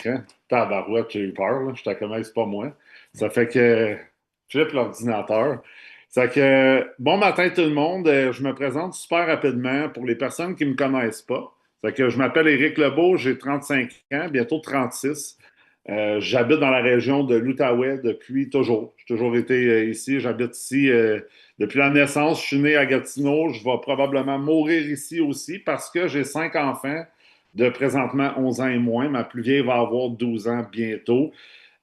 écran. Tabarouette, j'ai eu peur, là. Je te connais, c'est pas moi. Ça fait que flippe l'ordinateur. Ça fait que bon matin tout le monde. Je me présente super rapidement pour les personnes qui ne me connaissent pas. Ça fait que je m'appelle Éric Lebeau, j'ai 35 ans, bientôt 36. J'habite dans la région de l'Outaouais depuis toujours. J'ai toujours été ici. J'habite ici depuis la naissance. Je suis né à Gatineau. Je vais probablement mourir ici aussi parce que j'ai 5 enfants de présentement 11 ans et moins. Ma plus vieille va avoir 12 ans bientôt.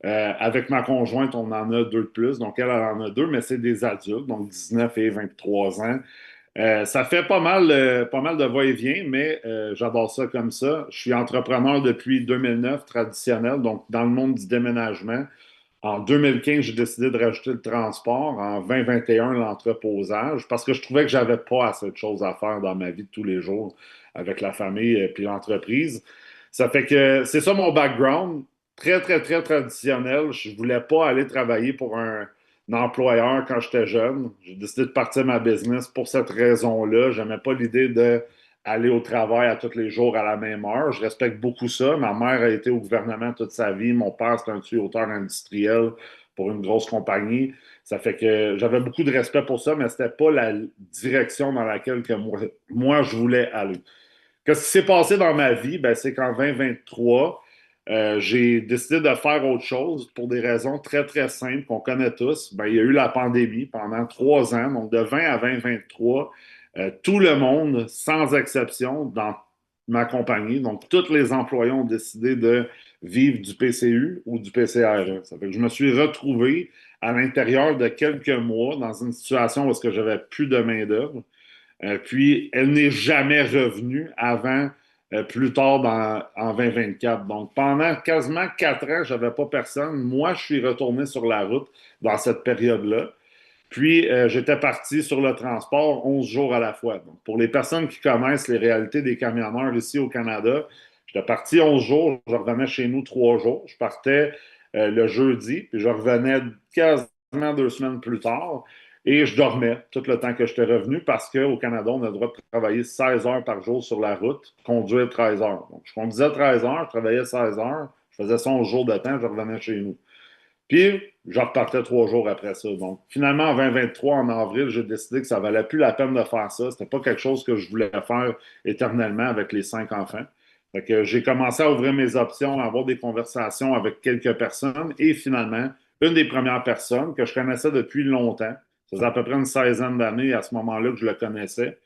Avec ma conjointe, on en a deux de plus. Donc, elle en a deux, mais c'est des adultes, donc 19 et 23 ans. Ça fait pas mal de va-et-vient, mais j'adore ça comme ça. Je suis entrepreneur depuis 2009, traditionnel, donc dans le monde du déménagement. En 2015, j'ai décidé de rajouter le transport. En 2021, l'entreposage, parce que je trouvais que j'avais pas assez de choses à faire dans ma vie de tous les jours avec la famille et puis l'entreprise. Ça fait que c'est ça mon background, très, très, très traditionnel. Je voulais pas aller travailler pour un employeur quand j'étais jeune. J'ai décidé de partir ma business pour cette raison-là. J'aimais pas l'idée de aller au travail à tous les jours à la même heure. Je respecte beaucoup ça. Ma mère a été au gouvernement toute sa vie. Mon père, c'est un tuyauteur industriel pour une grosse compagnie. Ça fait que j'avais beaucoup de respect pour ça, mais c'était pas la direction dans laquelle que moi je voulais aller. Qu'est-ce qui s'est passé dans ma vie? Ben, c'est qu'en 2023, j'ai décidé de faire autre chose pour des raisons très, très simples qu'on connaît tous. Ben, il y a eu la pandémie pendant 3 ans, donc de 20 à 2023, tout le monde, sans exception, dans ma compagnie, donc tous les employés ont décidé de vivre du PCU ou du PCRE. Ça fait que je me suis retrouvé à l'intérieur de quelques mois dans une situation où est-ce que j'avais plus de main-d'œuvre. Puis, elle n'est jamais revenue avant plus tard en 2024. Donc, pendant quasiment 4 ans, je n'avais pas personne. Moi, je suis retourné sur la route dans cette période-là. Puis, j'étais parti sur le transport 11 jours à la fois. Donc, pour les personnes qui connaissent les réalités des camionneurs ici au Canada, j'étais parti 11 jours, je revenais chez nous 3 jours. Je partais le jeudi, puis je revenais quasiment 2 semaines plus tard. Et je dormais tout le temps que j'étais revenu parce qu'au Canada, on a le droit de travailler 16 heures par jour sur la route, conduire 13 heures. Donc, je conduisais 13 heures, je travaillais 16 heures, je faisais ça 11 jours de temps, je revenais chez nous. Puis, je repartais 3 jours après ça. Donc, finalement, en 2023, en avril, j'ai décidé que ça valait plus la peine de faire ça. C'était pas quelque chose que je voulais faire éternellement avec les 5 enfants. Fait que j'ai commencé à ouvrir mes options, à avoir des conversations avec quelques personnes. Et finalement, une des premières personnes que je connaissais depuis longtemps, ça faisait à peu près une 16aine d'années à ce moment-là que je le connaissais,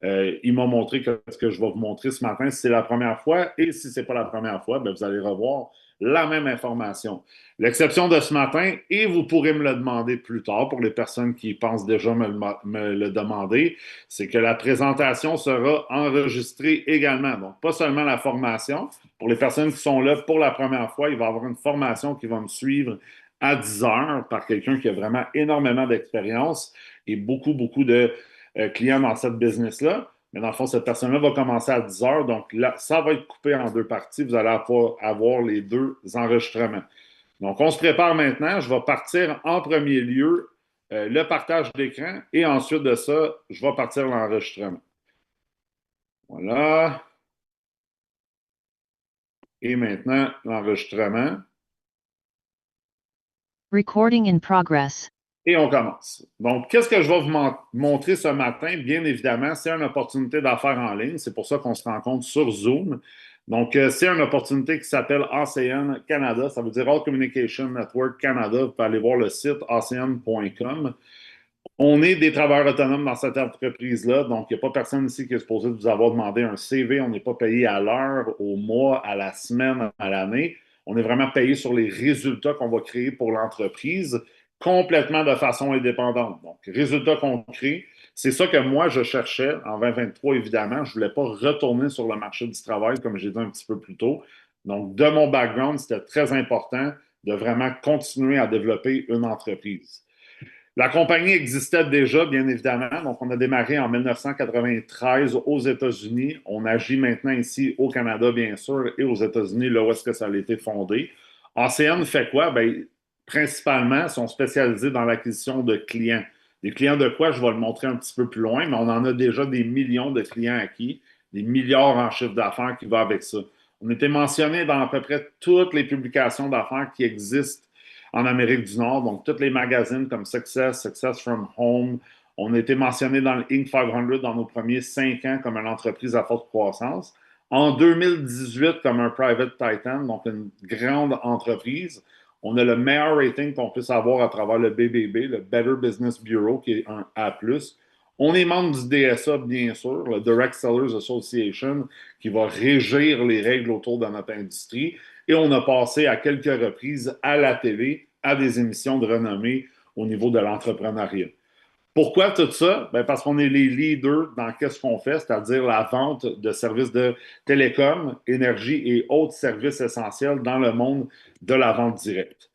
il m'a montré ce que je vais vous montrer ce matin. Si c'est la première fois et si ce n'est pas la première fois, bien, vous allez revoir la même information. L'exception de ce matin, et vous pourrez me le demander plus tard pour les personnes qui pensent déjà me le demander, c'est que la présentation sera enregistrée également. Donc, pas seulement la formation. Pour les personnes qui sont là pour la première fois, il va y avoir une formation qui va me suivre à 10 heures par quelqu'un qui a vraiment énormément d'expérience et beaucoup, beaucoup de clients dans cette business-là. Mais dans le fond, cette personne-là va commencer à 10 heures. Donc là, ça va être coupé en deux parties. Vous allez avoir les deux enregistrements. Donc, on se prépare maintenant. Je vais partir en premier lieu le partage d'écran et ensuite de ça, je vais partir l'enregistrement. Voilà. Et maintenant, l'enregistrement. Recording in progress. Et on commence. Donc, qu'est-ce que je vais vous montrer ce matin? Bien évidemment, c'est une opportunité d'affaires en ligne. C'est pour ça qu'on se rencontre sur Zoom. Donc, c'est une opportunité qui s'appelle ACN Canada. Ça veut dire All Communication Network Canada. Vous pouvez aller voir le site acn.com. On est des travailleurs autonomes dans cette entreprise-là. Donc, il n'y a pas personne ici qui est supposé vous avoir demandé un CV. On n'est pas payé à l'heure, au mois, à la semaine, à l'année. On est vraiment payé sur les résultats qu'on va créer pour l'entreprise complètement de façon indépendante. Donc, résultats concrets, c'est ça que moi, je cherchais en 2023, évidemment. Je ne voulais pas retourner sur le marché du travail, comme j'ai dit un petit peu plus tôt. Donc, de mon background, c'était très important de vraiment continuer à développer une entreprise. La compagnie existait déjà, bien évidemment. Donc, on a démarré en 1993 aux États-Unis. On agit maintenant ici au Canada, bien sûr, et aux États-Unis, là où est-ce que ça a été fondé. ACN fait quoi? Bien, principalement, ils sont spécialisés dans l'acquisition de clients. Des clients de quoi? Je vais le montrer un petit peu plus loin, mais on en a déjà des millions de clients acquis, des milliards en chiffre d'affaires qui va avec ça. On était mentionné dans à peu près toutes les publications d'affaires qui existent en Amérique du Nord, donc tous les magazines comme Success, Success from Home. On a été mentionné dans le Inc. 500 dans nos premiers 5 ans comme une entreprise à forte croissance. En 2018, comme un private titan, donc une grande entreprise, on a le meilleur rating qu'on puisse avoir à travers le BBB, le Better Business Bureau, qui est un A+. On est membre du DSA, bien sûr, le Direct Sellers Association, qui va régir les règles autour de notre industrie. Et on a passé à quelques reprises à la télé, à des émissions de renommée au niveau de l'entrepreneuriat. Pourquoi tout ça? Ben parce qu'on est les leaders dans qu'est-ce qu'on fait, c'est-à-dire la vente de services de télécom, énergie et autres services essentiels dans le monde de la vente directe.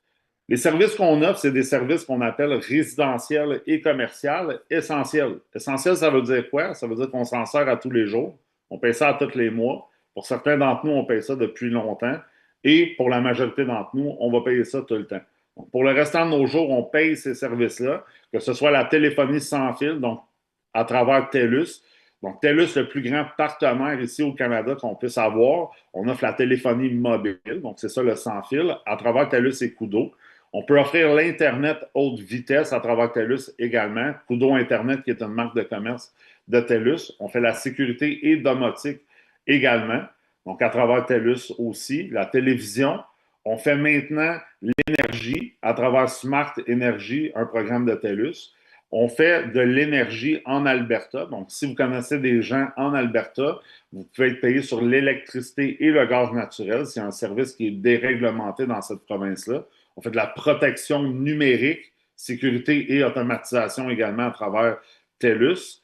Les services qu'on offre, c'est des services qu'on appelle résidentiels et commerciaux essentiels. Essentiel, ça veut dire quoi? Ça veut dire qu'on s'en sert à tous les jours. On paye ça à tous les mois. Pour certains d'entre nous, on paye ça depuis longtemps. Et pour la majorité d'entre nous, on va payer ça tout le temps. Donc, pour le restant de nos jours, on paye ces services-là, que ce soit la téléphonie sans fil, donc à travers TELUS. Donc, TELUS, le plus grand partenaire ici au Canada qu'on puisse avoir. On offre la téléphonie mobile, donc c'est ça le sans fil, à travers TELUS et Koodo. On peut offrir l'Internet haute vitesse à travers TELUS également. Koodo Internet, qui est une marque de commerce de TELUS. On fait la sécurité et domotique également. Donc, à travers TELUS aussi. La télévision. On fait maintenant l'énergie à travers Smart Energy, un programme de TELUS. On fait de l'énergie en Alberta. Donc, si vous connaissez des gens en Alberta, vous pouvez être payé sur l'électricité et le gaz naturel. C'est un service qui est déréglementé dans cette province-là. On fait de la protection numérique, sécurité et automatisation également à travers TELUS.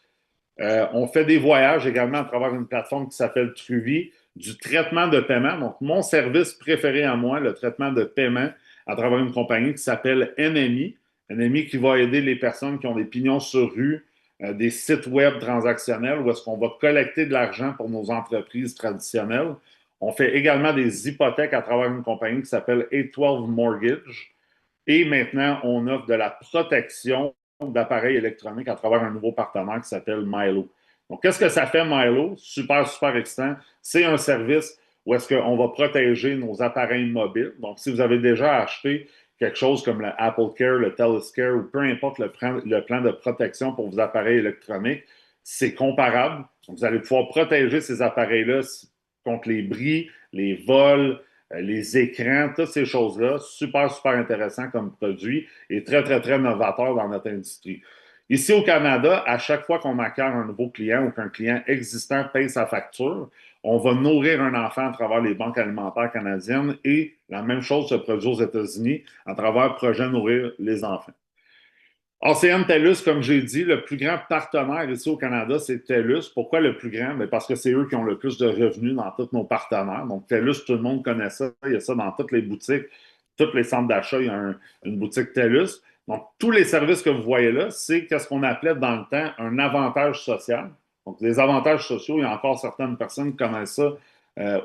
On fait des voyages également à travers une plateforme qui s'appelle Truvi, du traitement de paiement. Donc, mon service préféré à moi, le traitement de paiement à travers une compagnie qui s'appelle NMI. NMI qui va aider les personnes qui ont des pignons sur rue, des sites web transactionnels où est-ce qu'on va collecter de l'argent pour nos entreprises traditionnelles. On fait également des hypothèques à travers une compagnie qui s'appelle A12 Mortgage. Et maintenant, on offre de la protection d'appareils électroniques à travers un nouveau partenaire qui s'appelle Milo. Donc, qu'est-ce que ça fait, Milo? Super, super excitant. C'est un service où est-ce qu'on va protéger nos appareils mobiles. Donc, si vous avez déjà acheté quelque chose comme le Apple Care, le TELUS Care ou peu importe le plan de protection pour vos appareils électroniques, c'est comparable. Donc, vous allez pouvoir protéger ces appareils-là contre les bris, les vols, les écrans, toutes ces choses-là, super, super intéressant comme produit et très, très, très novateur dans notre industrie. Ici au Canada, à chaque fois qu'on acquiert un nouveau client ou qu'un client existant paye sa facture, on va nourrir un enfant à travers les banques alimentaires canadiennes et la même chose se produit aux États-Unis à travers Projet Nourrir les enfants. ACM TELUS, comme j'ai dit, le plus grand partenaire ici au Canada, c'est TELUS. Pourquoi le plus grand? Bien parce que c'est eux qui ont le plus de revenus dans tous nos partenaires. Donc, TELUS, tout le monde connaît ça. Il y a ça dans toutes les boutiques, tous les centres d'achat, il y a une boutique TELUS. Donc, tous les services que vous voyez là, c'est ce qu'on appelait dans le temps un avantage social. Donc, les avantages sociaux, il y a encore certaines personnes qui connaissent ça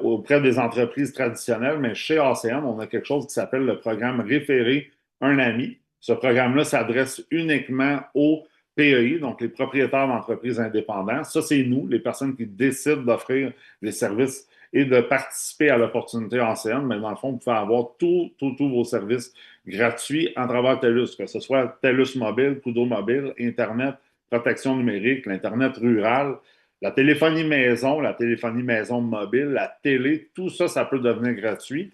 auprès des entreprises traditionnelles, mais chez ACM, on a quelque chose qui s'appelle le programme Référé un ami. Ce programme-là s'adresse uniquement aux PEI, donc les propriétaires d'entreprises indépendants. Ça, c'est nous, les personnes qui décident d'offrir des services et de participer à l'opportunité ancienne. Mais dans le fond, vous pouvez avoir tous vos services gratuits à travers TELUS, que ce soit TELUS Mobile, Koodo Mobile, Internet, protection numérique, l'Internet rural, la téléphonie maison mobile, la télé, tout ça, ça peut devenir gratuit.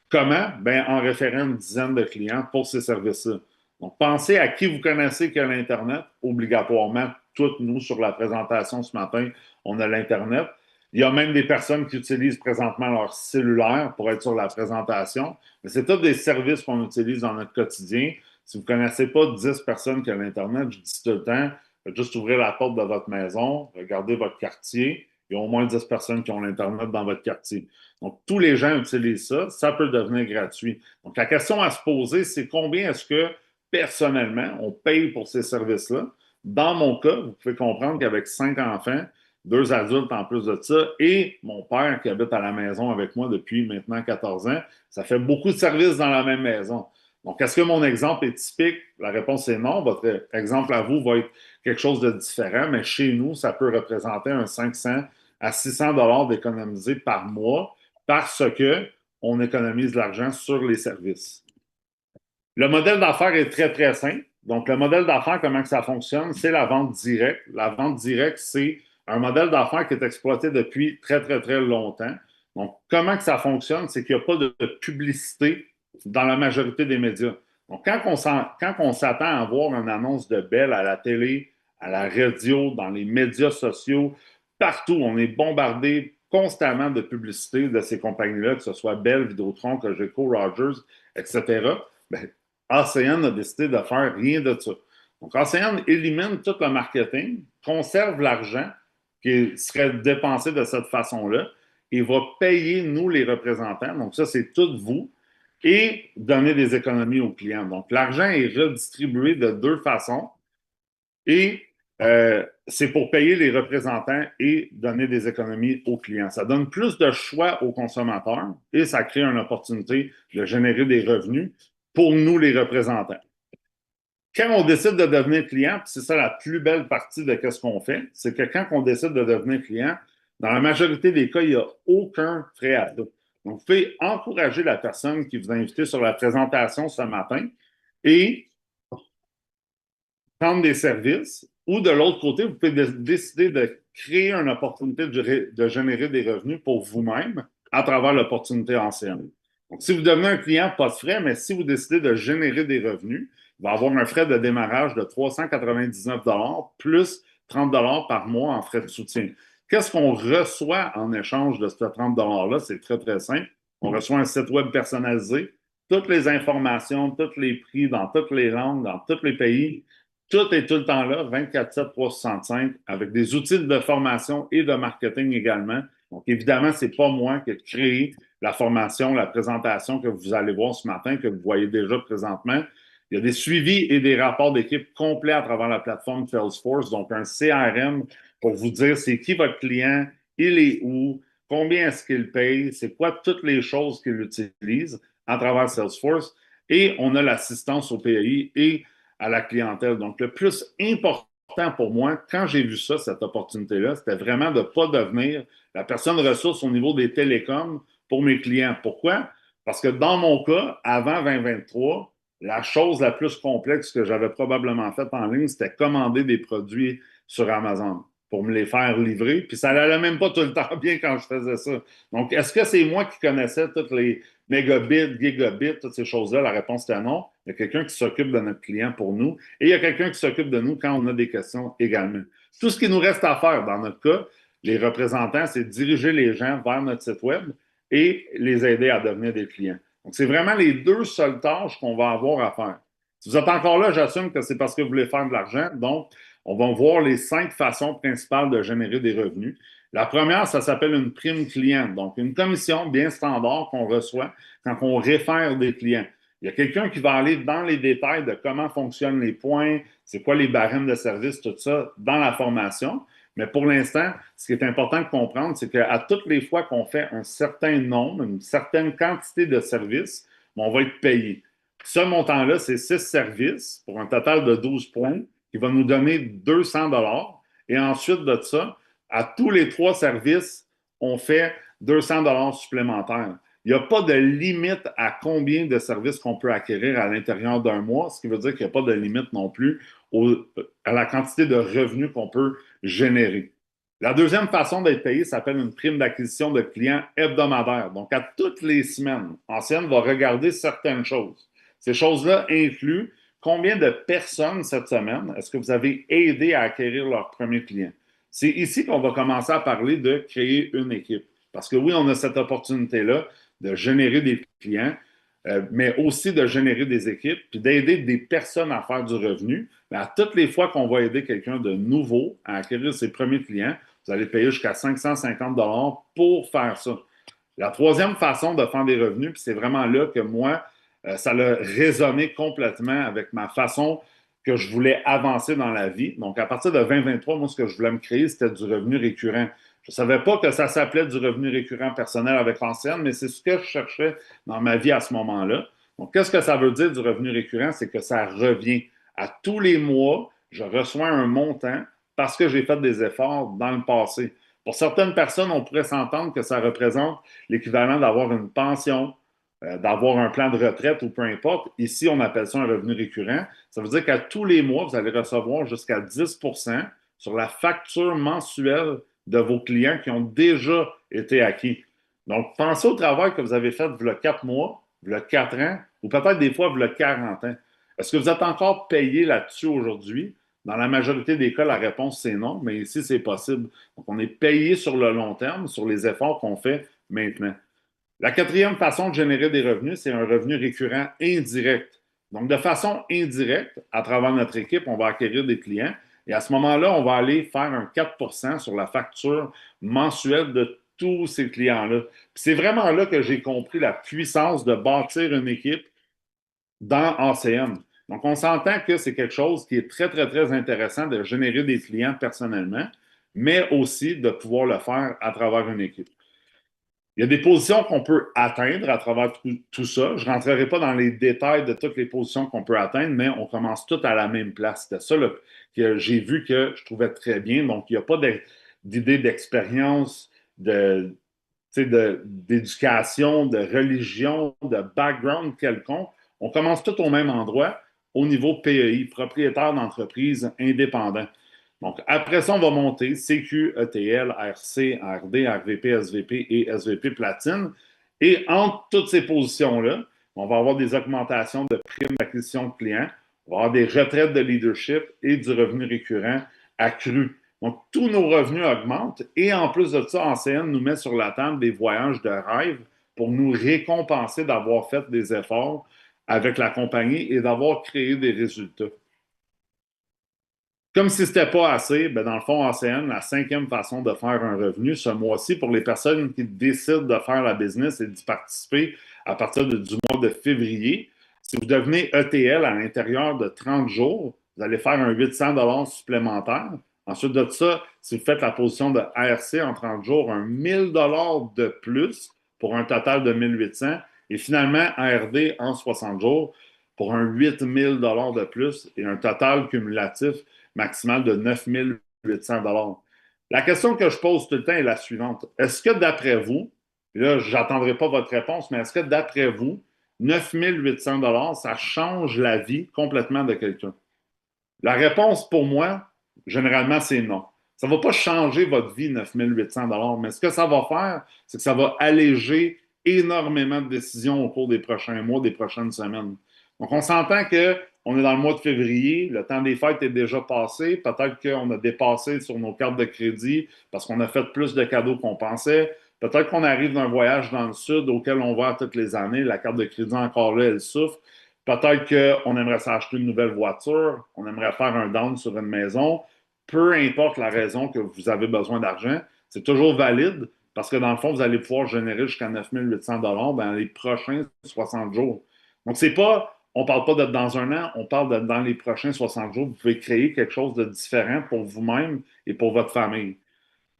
Comment? Ben, en référant une dizaine de clients pour ces services-là. Donc, pensez à qui vous connaissez qui a l'Internet. Obligatoirement, toutes nous, sur la présentation ce matin, on a l'Internet. Il y a même des personnes qui utilisent présentement leur cellulaire pour être sur la présentation. Mais c'est tous des services qu'on utilise dans notre quotidien. Si vous ne connaissez pas 10 personnes qui ont l'Internet, je dis tout le temps, faites juste ouvrir la porte de votre maison, regardez votre quartier. Il y a au moins 10 personnes qui ont l'Internet dans votre quartier. Donc, tous les gens utilisent ça, ça peut devenir gratuit. Donc, la question à se poser, c'est combien est-ce que, personnellement, on paye pour ces services-là? Dans mon cas, vous pouvez comprendre qu'avec 5 enfants, 2 adultes en plus de ça, et mon père qui habite à la maison avec moi depuis maintenant 14 ans, ça fait beaucoup de services dans la même maison. Donc, est-ce que mon exemple est typique? La réponse est non. Votre exemple à vous va être quelque chose de différent, mais chez nous, ça peut représenter un 500 à 600 dollars d'économiser par mois parce que on économise de l'argent sur les services. Le modèle d'affaires est très, très simple. Donc, le modèle d'affaires, comment que ça fonctionne? C'est la vente directe. La vente directe, c'est un modèle d'affaires qui est exploité depuis très, très, très longtemps. Donc, comment que ça fonctionne? C'est qu'il n'y a pas de publicité dans la majorité des médias. Donc, quand on s'attend à voir une annonce de Bell à la télé, à la radio, dans les médias sociaux, partout, on est bombardé constamment de publicité de ces compagnies-là, que ce soit Bell, Vidéotron, Cogeco, Rogers, etc. Ben, ACN a décidé de faire rien de ça. Donc, ACN élimine tout le marketing, conserve l'argent qui serait dépensé de cette façon-là et va payer, nous, les représentants, donc ça, c'est tout vous, et donner des économies aux clients. Donc, l'argent est redistribué de deux façons et c'est pour payer les représentants et donner des économies aux clients. Ça donne plus de choix aux consommateurs et ça crée une opportunité de générer des revenus pour nous, les représentants. Quand on décide de devenir client, c'est ça la plus belle partie de ce qu'on fait, c'est que quand on décide de devenir client, dans la majorité des cas, il n'y a aucun frais à ça. Donc, vous pouvez encourager la personne qui vous a invité sur la présentation ce matin et prendre des services, ou de l'autre côté, vous pouvez décider de créer une opportunité de générer des revenus pour vous-même à travers l'opportunité ancienne. Donc, si vous devenez un client, pas de frais, mais si vous décidez de générer des revenus, il va y avoir un frais de démarrage de 399 plus 30 par mois en frais de soutien. Qu'est-ce qu'on reçoit en échange de ce 30 $-là? C'est très, très simple. On reçoit un site web personnalisé, toutes les informations, tous les prix dans toutes les langues, dans tous les pays. Tout est tout le temps là, 24/7, 365, avec des outils de formation et de marketing également. Donc, évidemment, ce n'est pas moi qui ai créé la formation, la présentation que vous allez voir ce matin, que vous voyez déjà présentement. Il y a des suivis et des rapports d'équipe complets à travers la plateforme Salesforce, donc un CRM pour vous dire c'est qui votre client, il est où, combien est-ce qu'il paye, c'est quoi toutes les choses qu'il utilise à travers Salesforce. Et on a l'assistance au PAI et à la clientèle. Donc, le plus important pour moi, quand j'ai vu ça, cette opportunité-là, c'était vraiment de ne pas devenir la personne ressource au niveau des télécoms pour mes clients. Pourquoi? Parce que dans mon cas, avant 2023, la chose la plus complexe que j'avais probablement faite en ligne, c'était commander des produits sur Amazon pour me les faire livrer. Puis ça n'allait même pas tout le temps bien quand je faisais ça. Donc, est-ce que c'est moi qui connaissais toutes les mégabits, gigabits, toutes ces choses-là? La réponse était non. Il y a quelqu'un qui s'occupe de notre client pour nous et il y a quelqu'un qui s'occupe de nous quand on a des questions également. Tout ce qui nous reste à faire dans notre cas, les représentants, c'est diriger les gens vers notre site web et les aider à devenir des clients. Donc, c'est vraiment les deux seules tâches qu'on va avoir à faire. Si vous êtes encore là, j'assume que c'est parce que vous voulez faire de l'argent. Donc, on va voir les 5 façons principales de générer des revenus. La première, ça s'appelle une prime client. Donc, une commission bien standard qu'on reçoit quand on réfère des clients. Il y a quelqu'un qui va aller dans les détails de comment fonctionnent les points, c'est quoi les barèmes de service, tout ça, dans la formation. Mais pour l'instant, ce qui est important de comprendre, c'est qu'à toutes les fois qu'on fait un certain nombre, une certaine quantité de services, on va être payé. Ce montant-là, c'est 6 services pour un total de 12 points qui va nous donner 200 $. Et ensuite de ça, à tous les 3 services, on fait 200 $ supplémentaires. Il n'y a pas de limite à combien de services qu'on peut acquérir à l'intérieur d'un mois, ce qui veut dire qu'il n'y a pas de limite non plus à la quantité de revenus qu'on peut générer. La deuxième façon d'être payé s'appelle une prime d'acquisition de clients hebdomadaire. Donc, à toutes les semaines, Ancienne va regarder certaines choses. Ces choses-là incluent combien de personnes cette semaine est-ce que vous avez aidé à acquérir leur premier client. C'est ici qu'on va commencer à parler de créer une équipe. Parce que oui, on a cette opportunité-là de générer des clients, mais aussi de générer des équipes, puis d'aider des personnes à faire du revenu. Mais à toutes les fois qu'on va aider quelqu'un de nouveau à acquérir ses premiers clients, vous allez payer jusqu'à 550 $ pour faire ça. La troisième façon de faire des revenus, puis c'est vraiment là que moi, ça a résonné complètement avec ma façon que je voulais avancer dans la vie. Donc, à partir de 2023, moi, ce que je voulais me créer, c'était du revenu récurrent. Je ne savais pas que ça s'appelait du revenu récurrent personnel avec Ancienne, mais c'est ce que je cherchais dans ma vie à ce moment-là. Donc, qu'est-ce que ça veut dire du revenu récurrent? C'est que ça revient. À tous les mois, je reçois un montant parce que j'ai fait des efforts dans le passé. Pour certaines personnes, on pourrait s'entendre que ça représente l'équivalent d'avoir une pension, d'avoir un plan de retraite ou peu importe. Ici, on appelle ça un revenu récurrent. Ça veut dire qu'à tous les mois, vous allez recevoir jusqu'à 10 sur la facture mensuelle de vos clients qui ont déjà été acquis. Donc, pensez au travail que vous avez fait il y a 4 mois, il y a 4 ans, ou peut-être des fois il y a 40 ans. Est-ce que vous êtes encore payé là-dessus aujourd'hui? Dans la majorité des cas, la réponse c'est non, mais ici c'est possible. Donc, on est payé sur le long terme, sur les efforts qu'on fait maintenant. La quatrième façon de générer des revenus, c'est un revenu récurrent indirect. Donc, de façon indirecte, à travers notre équipe, on va acquérir des clients et à ce moment-là, on va aller faire un 4 sur la facture mensuelle de tous ces clients-là. C'est vraiment là que j'ai compris la puissance de bâtir une équipe dans ACM. Donc, on s'entend que c'est quelque chose qui est très, très, très intéressant de générer des clients personnellement, mais aussi de pouvoir le faire à travers une équipe. Il y a des positions qu'on peut atteindre à travers tout ça. Je ne rentrerai pas dans les détails de toutes les positions qu'on peut atteindre, mais on commence toutes à la même place. C'était ça que j'ai vu que je trouvais très bien. Donc, il n'y a pas d'idée d'expérience, d'éducation, de religion, de background quelconque. On commence tout au même endroit, au niveau PEI, propriétaire d'entreprise indépendant. Donc, après ça, on va monter CQ, ETL, RC, RD, RVP, SVP et SVP Platine. Et entre toutes ces positions-là, on va avoir des augmentations de primes d'acquisition de clients, on va avoir des retraites de leadership et du revenu récurrent accru. Donc, tous nos revenus augmentent et en plus de ça, ACN nous met sur la table des voyages de rêve pour nous récompenser d'avoir fait des efforts avec la compagnie et d'avoir créé des résultats. Comme si ce n'était pas assez, ben dans le fond, ACN, la cinquième façon de faire un revenu ce mois-ci pour les personnes qui décident de faire la business et d'y participer à partir du mois de février, si vous devenez ETL à l'intérieur de 30 jours, vous allez faire un 800 supplémentaire. Ensuite de ça, si vous faites la position de ARC en 30 jours, un 1000 de plus pour un total de 1800. Et finalement, ARD en 60 jours pour un 8000 de plus et un total cumulatif maximal de 9 800 La question que je pose tout le temps est la suivante. Est-ce que d'après vous, et là, je n'attendrai pas votre réponse, mais est-ce que d'après vous, 9 800 ça change la vie complètement de quelqu'un? La réponse pour moi, généralement, c'est non. Ça ne va pas changer votre vie, 9 800 mais ce que ça va faire, c'est que ça va alléger énormément de décisions au cours des prochains mois, des prochaines semaines. Donc, on s'entend qu'on est dans le mois de février, le temps des fêtes est déjà passé, peut-être qu'on a dépassé sur nos cartes de crédit parce qu'on a fait plus de cadeaux qu'on pensait, peut-être qu'on arrive d'un voyage dans le sud auquel on va toutes les années, la carte de crédit encore là, elle souffre. Peut-être qu'on aimerait s'acheter une nouvelle voiture, on aimerait faire un down sur une maison. Peu importe la raison que vous avez besoin d'argent, c'est toujours valide parce que dans le fond, vous allez pouvoir générer jusqu'à 9 800 dans les prochains 60 jours. Donc, c'est pas, on ne parle pas d'être dans un an, on parle d'être dans les prochains 60 jours. Vous pouvez créer quelque chose de différent pour vous-même et pour votre famille.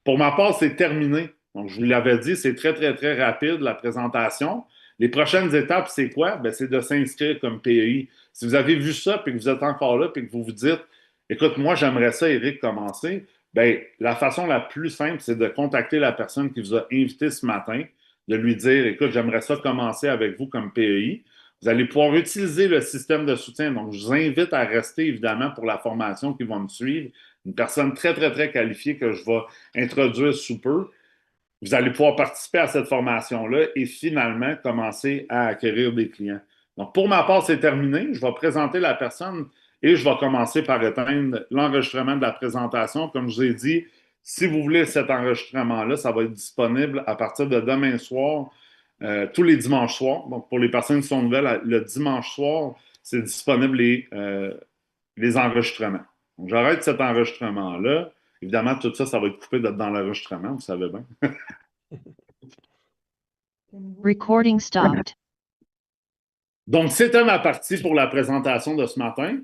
Pour ma part, c'est terminé. Donc, je vous l'avais dit, c'est très, très, très rapide la présentation. Les prochaines étapes, c'est quoi? Ben, c'est de s'inscrire comme PEI. Si vous avez vu ça, puis que vous êtes encore là, puis que vous vous dites, écoute, moi, j'aimerais ça, Eric, commencer, ben, la façon la plus simple, c'est de contacter la personne qui vous a invité ce matin, de lui dire, écoute, j'aimerais ça commencer avec vous comme PEI. Vous allez pouvoir utiliser le système de soutien. Donc, je vous invite à rester, évidemment, pour la formation qui va me suivre. Une personne très, très, très qualifiée que je vais introduire sous peu. Vous allez pouvoir participer à cette formation-là et finalement commencer à acquérir des clients. Donc, pour ma part, c'est terminé. Je vais présenter la personne et je vais commencer par éteindre l'enregistrement de la présentation. Comme je vous ai dit, si vous voulez cet enregistrement-là, ça va être disponible à partir de demain soir, tous les dimanches soirs. Donc, pour les personnes qui sont nouvelles, le dimanche soir, c'est disponible les enregistrements. Donc, j'arrête cet enregistrement-là. Évidemment, tout ça, ça va être coupé dans l'enregistrement, vous savez bien. Recording stopped. Donc, c'était ma partie pour la présentation de ce matin.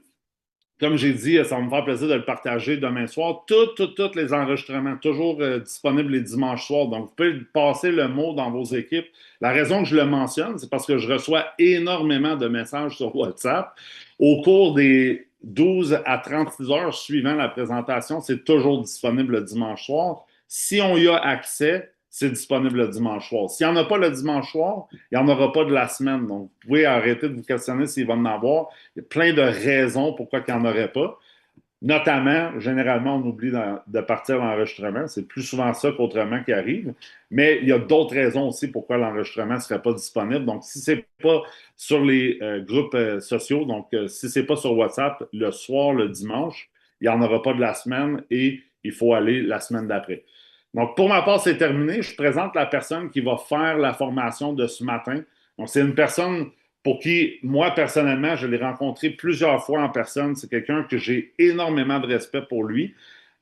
Comme j'ai dit, ça va me faire plaisir de le partager demain soir. Tous les enregistrements, toujours disponibles les dimanches soirs. Donc, vous pouvez passer le mot dans vos équipes. La raison que je le mentionne, c'est parce que je reçois énormément de messages sur WhatsApp. Au cours des 12 à 36 heures suivant la présentation, c'est toujours disponible le dimanche soir. Si on y a accès, c'est disponible le dimanche soir. S'il n'y en a pas le dimanche soir, il n'y en aura pas de la semaine. Donc, vous pouvez arrêter de vous questionner s'il va en avoir. Il y a plein de raisons pourquoi il n'y en aurait pas. Notamment, généralement, on oublie de partir l'enregistrement. C'est plus souvent ça qu'autrement qui arrive. Mais il y a d'autres raisons aussi pourquoi l'enregistrement ne serait pas disponible. Donc, si ce n'est pas sur les groupes sociaux, donc si ce n'est pas sur WhatsApp, le soir, le dimanche, il n'y en aura pas de la semaine et il faut aller la semaine d'après. Donc, pour ma part, c'est terminé. Je présente la personne qui va faire la formation de ce matin. Donc, c'est une personne pour qui, moi, personnellement, je l'ai rencontré plusieurs fois en personne. C'est quelqu'un que j'ai énormément de respect pour lui.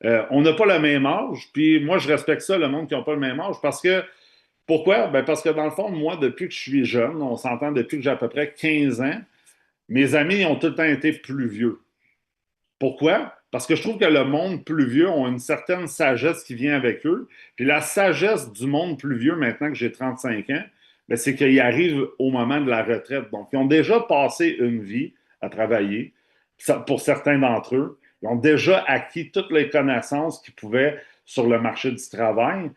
On n'a pas le même âge, puis moi, je respecte ça, le monde qui n'a pas le même âge, parce que, pourquoi? Ben parce que dans le fond, moi, depuis que je suis jeune, on s'entend depuis que j'ai à peu près 15 ans, mes amis ont tout le temps été plus vieux. Pourquoi? Parce que je trouve que le monde plus vieux a une certaine sagesse qui vient avec eux. Puis la sagesse du monde plus vieux, maintenant que j'ai 35 ans, ben, c'est qu'ils arrivent au moment de la retraite. Donc, ils ont déjà passé une vie à travailler, pour certains d'entre eux. Ils ont déjà acquis toutes les connaissances qu'ils pouvaient sur le marché du travail.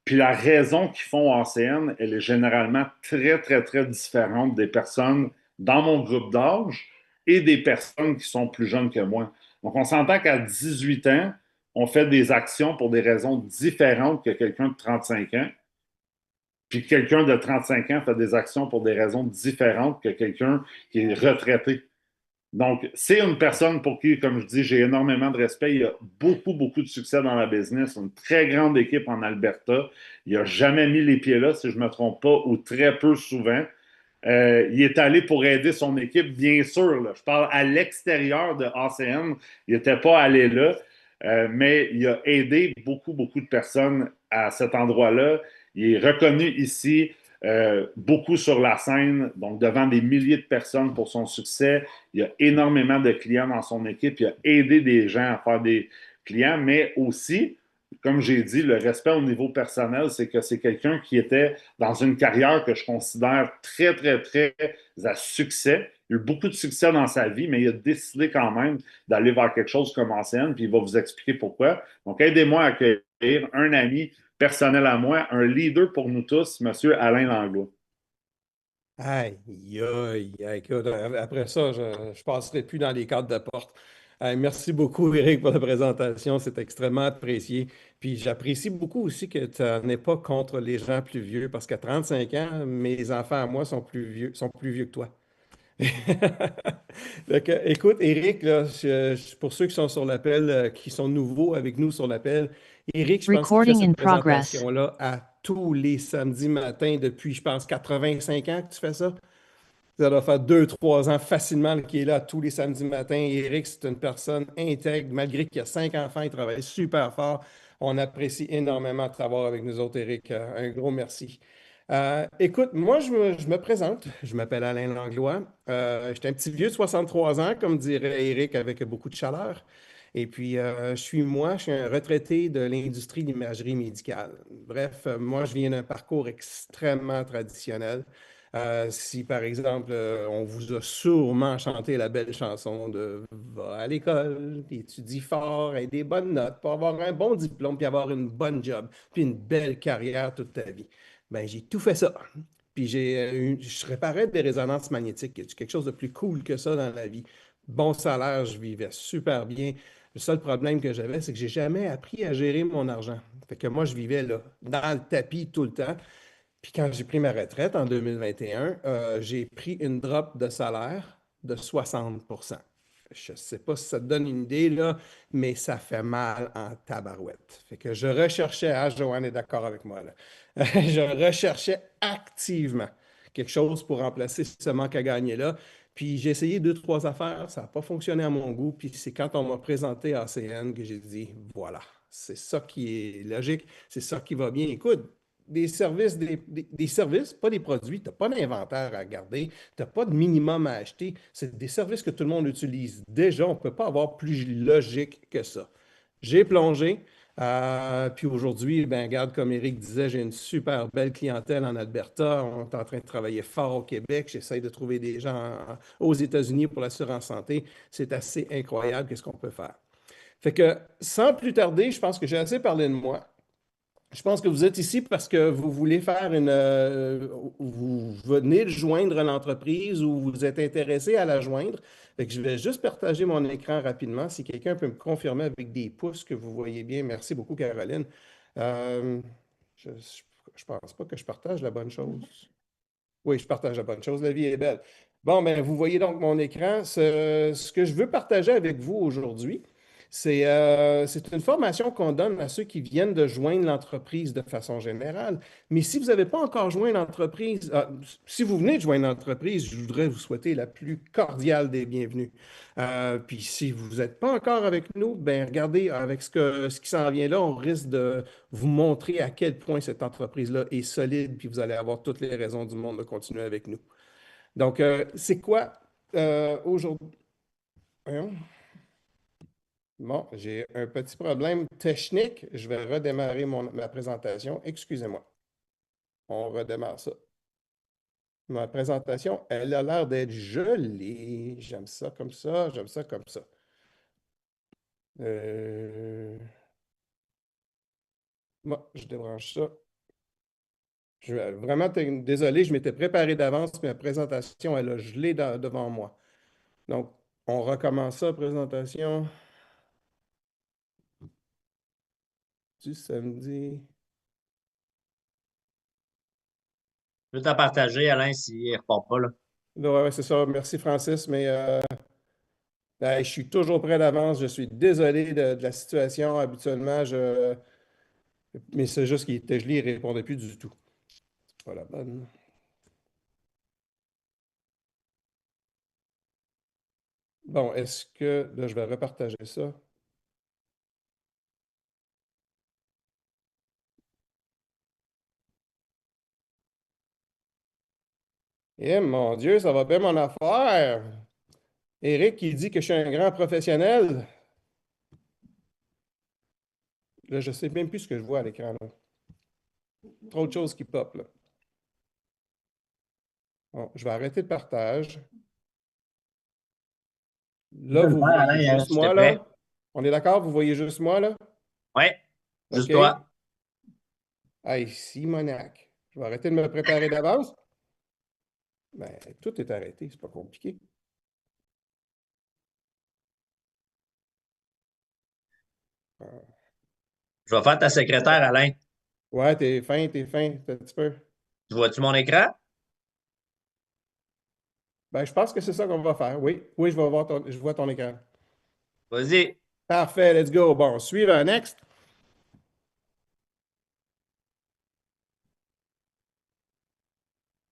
Puis la raison qu'ils font en CN, elle est généralement très, très, très différente des personnes dans mon groupe d'âge et des personnes qui sont plus jeunes que moi. Donc, on s'entend qu'à 18 ans, on fait des actions pour des raisons différentes que quelqu'un de 35 ans. Puis quelqu'un de 35 ans fait des actions pour des raisons différentes que quelqu'un qui est retraité. Donc, c'est une personne pour qui, comme je dis, j'ai énormément de respect. Il y a beaucoup, beaucoup de succès dans la business. Une très grande équipe en Alberta. Il n'a jamais mis les pieds là, si je ne me trompe pas, ou très peu souvent. Il est allé pour aider son équipe, bien sûr. Là, je parle à l'extérieur de ACN. Il n'était pas allé là, mais il a aidé beaucoup, beaucoup de personnes à cet endroit-là. Il est reconnu ici, beaucoup sur la scène, donc devant des milliers de personnes pour son succès. Il a énormément de clients dans son équipe. Il a aidé des gens à faire des clients, mais aussi, comme j'ai dit, le respect au niveau personnel, c'est que c'est quelqu'un qui était dans une carrière que je considère très, très, très à succès. Il a eu beaucoup de succès dans sa vie, mais il a décidé quand même d'aller vers quelque chose comme ancienne, puis il va vous expliquer pourquoi. Donc, aidez-moi à accueillir un ami personnel à moi, un leader pour nous tous, M. Alain Langlois. Aïe, aïe, aïe, écoute, après ça, je ne passerai plus dans les cadres de porte. Merci beaucoup, Eric, pour la présentation. C'est extrêmement apprécié. Puis j'apprécie beaucoup aussi que tu n'en es pas contre les gens plus vieux, parce qu'à 35 ans, mes enfants à moi sont plus vieux que toi. Donc, écoute, Eric, là, pour ceux qui sont sur l'appel, qui sont nouveaux avec nous sur l'appel, Eric, je pense qu'il fait Recording in cette progress. présentation-là à tous les samedis matins depuis, je pense, 85 ans que tu fais ça. Ça doit faire 2, 3 ans facilement qu'il est là tous les samedis matins. Eric, c'est une personne intègre, malgré qu'il a 5 enfants, il travaille super fort. On apprécie énormément de travailler avec nous autres, Eric. Un gros merci. Écoute, moi, je me présente. Je m'appelle Alain Langlois. J'étais un petit vieux de 63 ans, comme dirait Eric, avec beaucoup de chaleur. Et puis, je suis un retraité de l'industrie de l'imagerie médicale. Bref, moi, je viens d'un parcours extrêmement traditionnel. Si, par exemple, on vous a sûrement chanté la belle chanson de Va à l'école, étudie fort, aie des bonnes notes pour avoir un bon diplôme, puis avoir une bonne job, puis une belle carrière toute ta vie. Ben, j'ai tout fait ça. Puis je réparais des résonances magnétiques. Il y a quelque chose de plus cool que ça dans la vie. Bon salaire, je vivais super bien. Le seul problème que j'avais, c'est que j'ai jamais appris à gérer mon argent. Fait que moi, je vivais là, dans le tapis tout le temps. Puis quand j'ai pris ma retraite en 2021, j'ai pris une drop de salaire de 60. Je ne sais pas si ça te donne une idée, là, mais ça fait mal en tabarouette. Fait que je recherchais, ah, Joanne est d'accord avec moi, là. Je recherchais activement quelque chose pour remplacer ce manque à gagner-là. Puis j'ai essayé 2, 3 affaires, ça n'a pas fonctionné à mon goût. Puis c'est quand on m'a présenté ACN que j'ai dit, voilà, c'est ça qui est logique, c'est ça qui va bien. Écoute, des services, pas des produits. Tu n'as pas d'inventaire à garder, tu n'as pas de minimum à acheter. C'est des services que tout le monde utilise. Déjà, on ne peut pas avoir plus logique que ça. J'ai plongé. Puis aujourd'hui, ben, regarde, comme Eric disait, j'ai une super belle clientèle en Alberta. On est en train de travailler fort au Québec. J'essaie de trouver des gens aux États-Unis pour l'assurance santé. C'est assez incroyable qu'est-ce qu'on peut faire. Fait que, sans plus tarder, je pense que j'ai assez parlé de moi. Je pense que vous êtes ici parce que vous voulez faire vous venez de joindre l'entreprise ou vous êtes intéressé à la joindre. Fait que je vais juste partager mon écran rapidement. Si quelqu'un peut me confirmer avec des pouces que vous voyez bien. Merci beaucoup, Caroline. Euh, je ne pense pas que je partage la bonne chose. Oui, je partage la bonne chose. La vie est belle. Bon, ben, vous voyez donc mon écran. Ce que je veux partager avec vous aujourd'hui, c'est une formation qu'on donne à ceux qui viennent de joindre l'entreprise de façon générale. Mais si vous n'avez pas encore joint l'entreprise, si vous venez de joindre l'entreprise, je voudrais vous souhaiter la plus cordiale des bienvenues. Puis si vous n'êtes pas encore avec nous, ben regardez, avec ce qui s'en vient là, on risque de vous montrer à quel point cette entreprise-là est solide, puis vous allez avoir toutes les raisons du monde de continuer avec nous. Donc, c'est quoi aujourd'hui? Voyons. Bon, j'ai un petit problème technique. Je vais redémarrer ma présentation. Excusez-moi. On redémarre ça. Ma présentation, elle a l'air d'être jolie. J'aime ça comme ça. J'aime ça comme ça. Bon, je débranche ça. Je suis vraiment désolé, je m'étais préparé d'avance, mais ma présentation, elle a gelé devant moi. Donc, on recommence ça, présentation du samedi. Je vais t'en partager, Alain, s'il ne repart pas, là. Ouais, c'est ça. Merci, Francis, mais ben, je suis toujours prêt d'avance. Je suis désolé de la situation. Habituellement, mais c'est juste qu'il était gelé, il ne répondait plus du tout. C'est pas la bonne. Bon, est-ce que... Là, je vais repartager ça. Eh mon Dieu, ça va bien mon affaire. Éric qui dit que je suis un grand professionnel. Là, je ne sais même plus ce que je vois à l'écran, là. Trop de choses qui pop, là. Bon, je vais arrêter le partage. Là, vous voyez Alain, juste s'il te moi, plaît. là. On est d'accord? Vous voyez juste moi, là? Oui, OK. juste toi. Hey, Simonac. Je vais arrêter de me préparer d'avance. Ben, tout est arrêté, c'est pas compliqué. Je vais faire ta secrétaire, Alain. Ouais, t'es fin, un petit peu. Tu vois-tu mon écran? Ben, je pense que c'est ça qu'on va faire. Oui, oui, je vois ton écran. Vas-y. Parfait, let's go. Bon, suivant, next.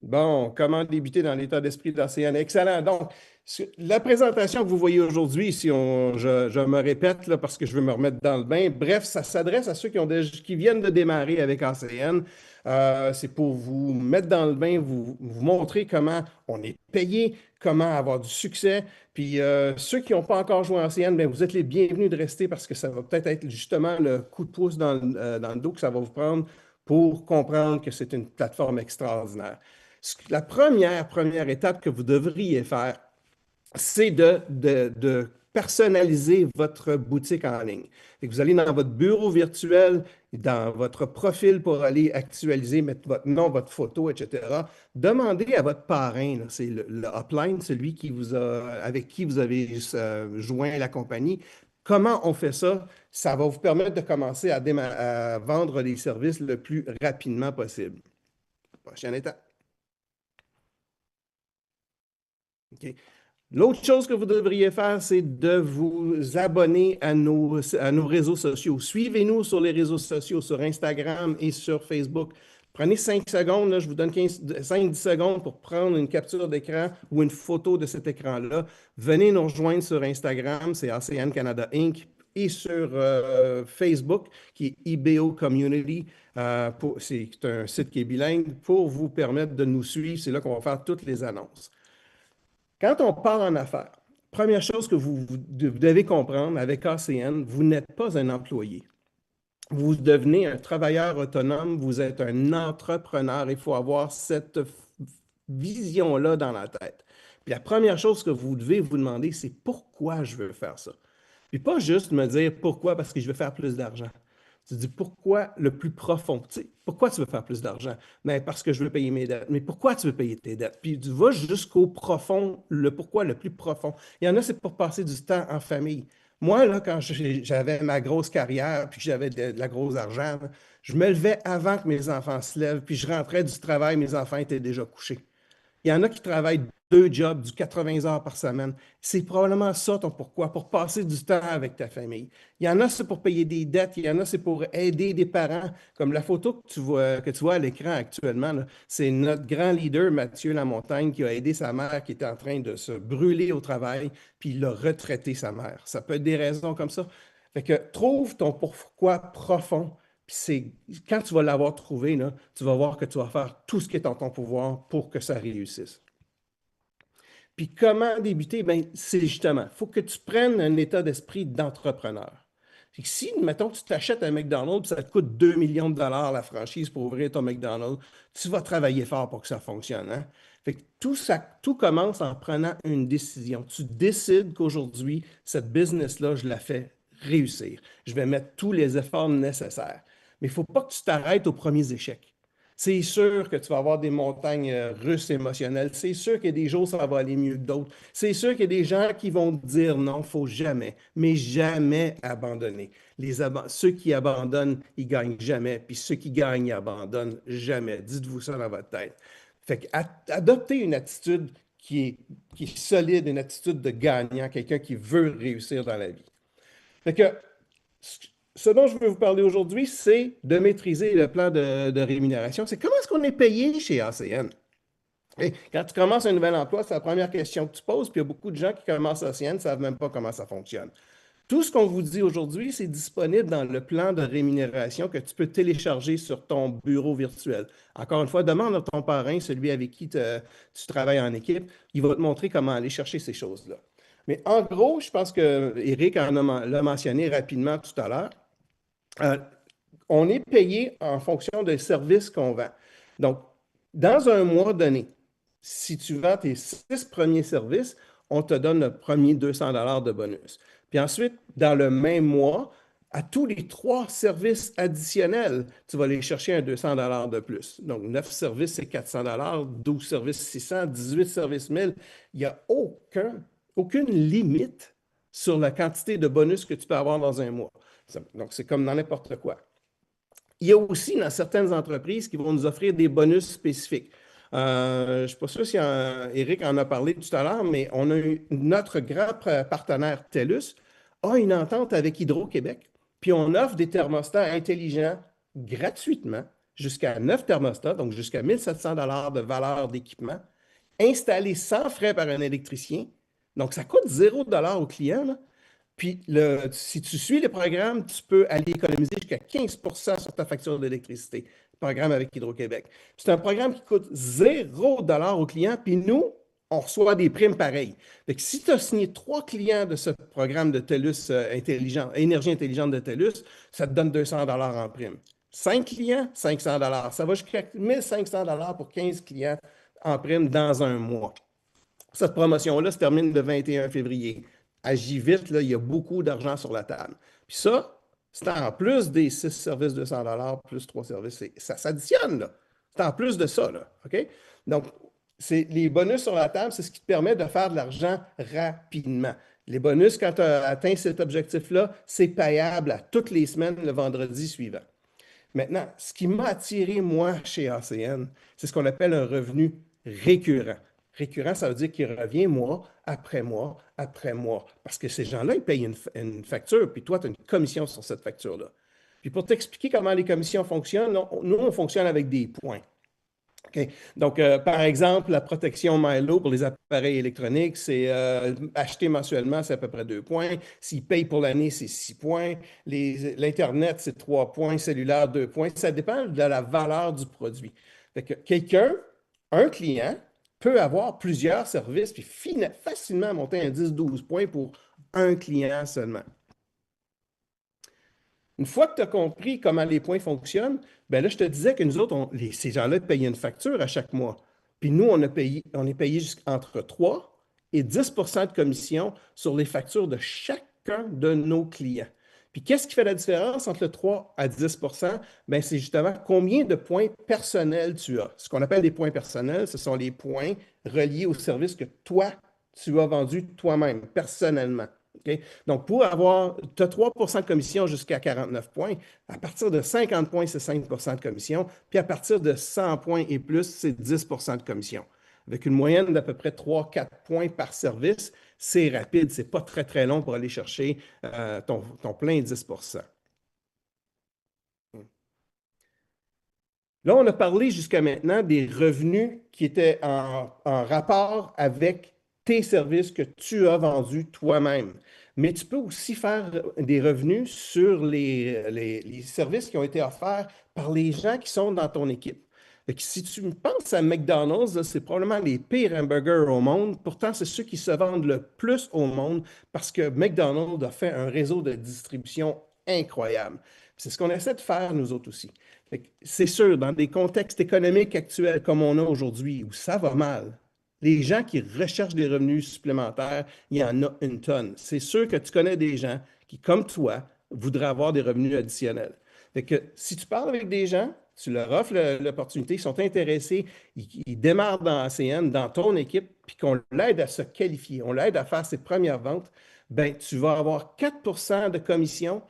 Bon, comment débuter dans l'état d'esprit d'Océane? Excellent. Donc, la présentation que vous voyez aujourd'hui, je me répète là, parce que je veux me remettre dans le bain. Bref, ça s'adresse à ceux qui viennent de démarrer avec ACN. C'est pour vous mettre dans le bain, vous montrer comment on est payé, comment avoir du succès. Puis ceux qui n'ont pas encore joué en ACN, bien, vous êtes les bienvenus de rester parce que ça va peut-être être justement le coup de pouce dans le dos que ça va vous prendre pour comprendre que c'est une plateforme extraordinaire. La première étape que vous devriez faire, c'est de personnaliser votre boutique en ligne. Et vous allez dans votre bureau virtuel, dans votre profil pour aller actualiser, mettre votre nom, votre photo, etc. Demandez à votre parrain, c'est le upline, celui avec qui vous avez joint la compagnie, comment on fait ça. Ça va vous permettre de commencer à vendre les services le plus rapidement possible. Prochaine étape. OK. L'autre chose que vous devriez faire, c'est de vous abonner à nos réseaux sociaux. Suivez-nous sur les réseaux sociaux, sur Instagram et sur Facebook. Prenez 5 secondes, là, je vous donne 5-10 secondes pour prendre une capture d'écran ou une photo de cet écran-là. Venez nous rejoindre sur Instagram, c'est ACN Canada Inc., et sur Facebook, qui est IBO Community. C'est un site qui est bilingue pour vous permettre de nous suivre. C'est là qu'on va faire toutes les annonces. Quand on part en affaires, première chose que vous devez comprendre avec ACN, vous n'êtes pas un employé. Vous devenez un travailleur autonome, vous êtes un entrepreneur. Il faut avoir cette vision-là dans la tête. Puis la première chose que vous devez vous demander, c'est pourquoi je veux faire ça. Puis pas juste me dire pourquoi parce que je veux faire plus d'argent. Tu te dis pourquoi le plus profond? Tu sais, pourquoi tu veux faire plus d'argent? Mais parce que je veux payer mes dettes. Mais pourquoi tu veux payer tes dettes? Puis tu vas jusqu'au profond, le pourquoi le plus profond. Il y en a, c'est pour passer du temps en famille. Moi, là, quand j'avais ma grosse carrière puis que j'avais de la grosse argent, là, je me levais avant que mes enfants se lèvent, puis je rentrais du travail, mes enfants étaient déjà couchés. Il y en a qui travaillent 2 jobs, du 80 heures par semaine. C'est probablement ça ton pourquoi, pour passer du temps avec ta famille. Il y en a, c'est pour payer des dettes. Il y en a, c'est pour aider des parents. Comme la photo que tu vois à l'écran actuellement, là, c'est notre grand leader, Mathieu Lamontagne, qui a aidé sa mère qui était en train de se brûler au travail, puis il a retraité sa mère. Ça peut être des raisons comme ça. Fait que trouve ton pourquoi profond. Puis quand tu vas l'avoir trouvé, là, tu vas voir que tu vas faire tout ce qui est en ton pouvoir pour que ça réussisse. Puis comment débuter? Ben, c'est justement, il faut que tu prennes un état d'esprit d'entrepreneur. Fait que si, mettons, tu t'achètes un McDonald's, ça te coûte 2 millions de dollars la franchise pour ouvrir ton McDonald's, tu vas travailler fort pour que ça fonctionne. Hein? Fait que tout commence en prenant une décision. Tu décides qu'aujourd'hui, cette business-là, je la fais réussir. Je vais mettre tous les efforts nécessaires. Mais il ne faut pas que tu t'arrêtes aux premiers échecs. C'est sûr que tu vas avoir des montagnes russes émotionnelles. C'est sûr qu'il y a des jours, ça va aller mieux que d'autres. C'est sûr qu'il y a des gens qui vont te dire non, il ne faut jamais, mais jamais abandonner. Ceux qui abandonnent, ils ne gagnent jamais. Puis ceux qui gagnent, ils abandonnent jamais. Dites-vous ça dans votre tête. Fait que adoptez une attitude qui est solide, une attitude de gagnant, quelqu'un qui veut réussir dans la vie. Fait que ce dont je veux vous parler aujourd'hui, c'est de maîtriser le plan de rémunération. C'est comment est-ce qu'on est payé chez ACN? Et quand tu commences un nouvel emploi, c'est la première question que tu poses, puis il y a beaucoup de gens qui commencent ACN ne savent même pas comment ça fonctionne. Tout ce qu'on vous dit aujourd'hui, c'est disponible dans le plan de rémunération que tu peux télécharger sur ton bureau virtuel. Encore une fois, demande à ton parrain, celui avec qui tu travailles en équipe, il va te montrer comment aller chercher ces choses-là. Mais en gros, je pense que Eric l'a mentionné rapidement tout à l'heure. On est payé en fonction des services qu'on vend. Donc, dans un mois donné, si tu vends tes 6 premiers services, on te donne le premier 200 de bonus. Puis ensuite, dans le même mois, à tous les 3 services additionnels, tu vas aller chercher un 200 de plus. Donc, 9 services, c'est 400 12 services, 600, 18 services, 1000. Il n'y a aucune limite sur la quantité de bonus que tu peux avoir dans un mois. Donc, c'est comme dans n'importe quoi. Il y a aussi dans certaines entreprises qui vont nous offrir des bonus spécifiques. Je ne suis pas sûr si Eric en a parlé tout à l'heure, mais notre grand partenaire TELUS a une entente avec Hydro-Québec, puis on offre des thermostats intelligents gratuitement, jusqu'à 9 thermostats, donc jusqu'à 1 700 de valeur d'équipement, installés sans frais par un électricien. Donc, ça coûte 0 au client, là. Puis, si tu suis les programmes, tu peux aller économiser jusqu'à 15 sur ta facture d'électricité. Le programme avec Hydro-Québec. C'est un programme qui coûte 0 au client, puis nous, on reçoit des primes pareilles. Fait que si tu as signé 3 clients de ce programme de TELUS énergie intelligente de TELUS, ça te donne 200 en prime. 5 clients, 500 ça va jusqu'à 1 500 pour 15 clients en prime dans un mois. Cette promotion-là se termine le 21 février. Agis vite, là, il y a beaucoup d'argent sur la table. Puis ça, c'est en plus des 6 services de 100 plus 3 services. Ça s'additionne, là. C'est en plus de ça, là. OK? Donc, les bonus sur la table, c'est ce qui te permet de faire de l'argent rapidement. Les bonus, quand tu as atteint cet objectif-là, c'est payable à toutes les semaines le vendredi suivant. Maintenant, ce qui m'a attiré, moi, chez ACN, c'est ce qu'on appelle un revenu récurrent. Récurrent, ça veut dire qu'il revient mois après mois après mois. Parce que ces gens-là, ils payent une facture, puis toi, tu as une commission sur cette facture-là. Puis pour t'expliquer comment les commissions fonctionnent, nous, on fonctionne avec des points. Okay? Donc, par exemple, la protection Milo pour les appareils électroniques, c'est acheter mensuellement, c'est à peu près 2 points. S'ils payent pour l'année, c'est 6 points. L'Internet, c'est 3 points. Cellulaire, 2 points. Ça dépend de la valeur du produit. Fait que un client, peut avoir plusieurs services puis facilement monter un 10-12 points pour un client seulement. Une fois que tu as compris comment les points fonctionnent, bien là, je te disais que nous autres, ces gens-là payaient une facture à chaque mois. Puis nous, on est payé entre 3 et 10 de commission sur les factures de chacun de nos clients. Puis qu'est-ce qui fait la différence entre le 3 à 10 bien, c'est justement combien de points personnels tu as. Ce qu'on appelle des points personnels, ce sont les points reliés au service que toi, tu as vendu toi-même, personnellement. OK? Donc, pour avoir, tu as 3 de commission jusqu'à 49 points. À partir de 50 points, c'est 5 de commission. Puis à partir de 100 points et plus, c'est 10 de commission. Avec une moyenne d'à peu près 3-4 points par service, c'est rapide, c'est pas très, très long pour aller chercher ton plein 10 Là, on a parlé jusqu'à maintenant des revenus qui étaient en rapport avec tes services que tu as vendus toi-même. Mais tu peux aussi faire des revenus sur les services qui ont été offerts par les gens qui sont dans ton équipe. Fait que si tu penses à McDonald's, là, c'est probablement les pires hamburgers au monde. Pourtant, c'est ceux qui se vendent le plus au monde parce que McDonald's a fait un réseau de distribution incroyable. C'est ce qu'on essaie de faire, nous autres aussi. C'est sûr, dans des contextes économiques actuels comme on a aujourd'hui, où ça va mal, les gens qui recherchent des revenus supplémentaires, il y en a une tonne. C'est sûr que tu connais des gens qui, comme toi, voudraient avoir des revenus additionnels. Fait que si tu parles avec des gens, tu leur offres l'opportunité, ils sont intéressés, ils démarrent dans ACN, dans ton équipe, puis qu'on l'aide à se qualifier, on l'aide à faire ses premières ventes, ben tu vas avoir 4 de commission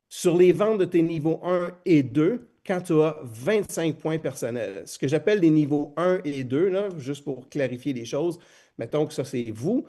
sur les ventes de tes niveaux 1 et 2 quand tu as 25 points personnels. Ce que j'appelle les niveaux 1 et 2, là, juste pour clarifier les choses, mettons que ça c'est vous,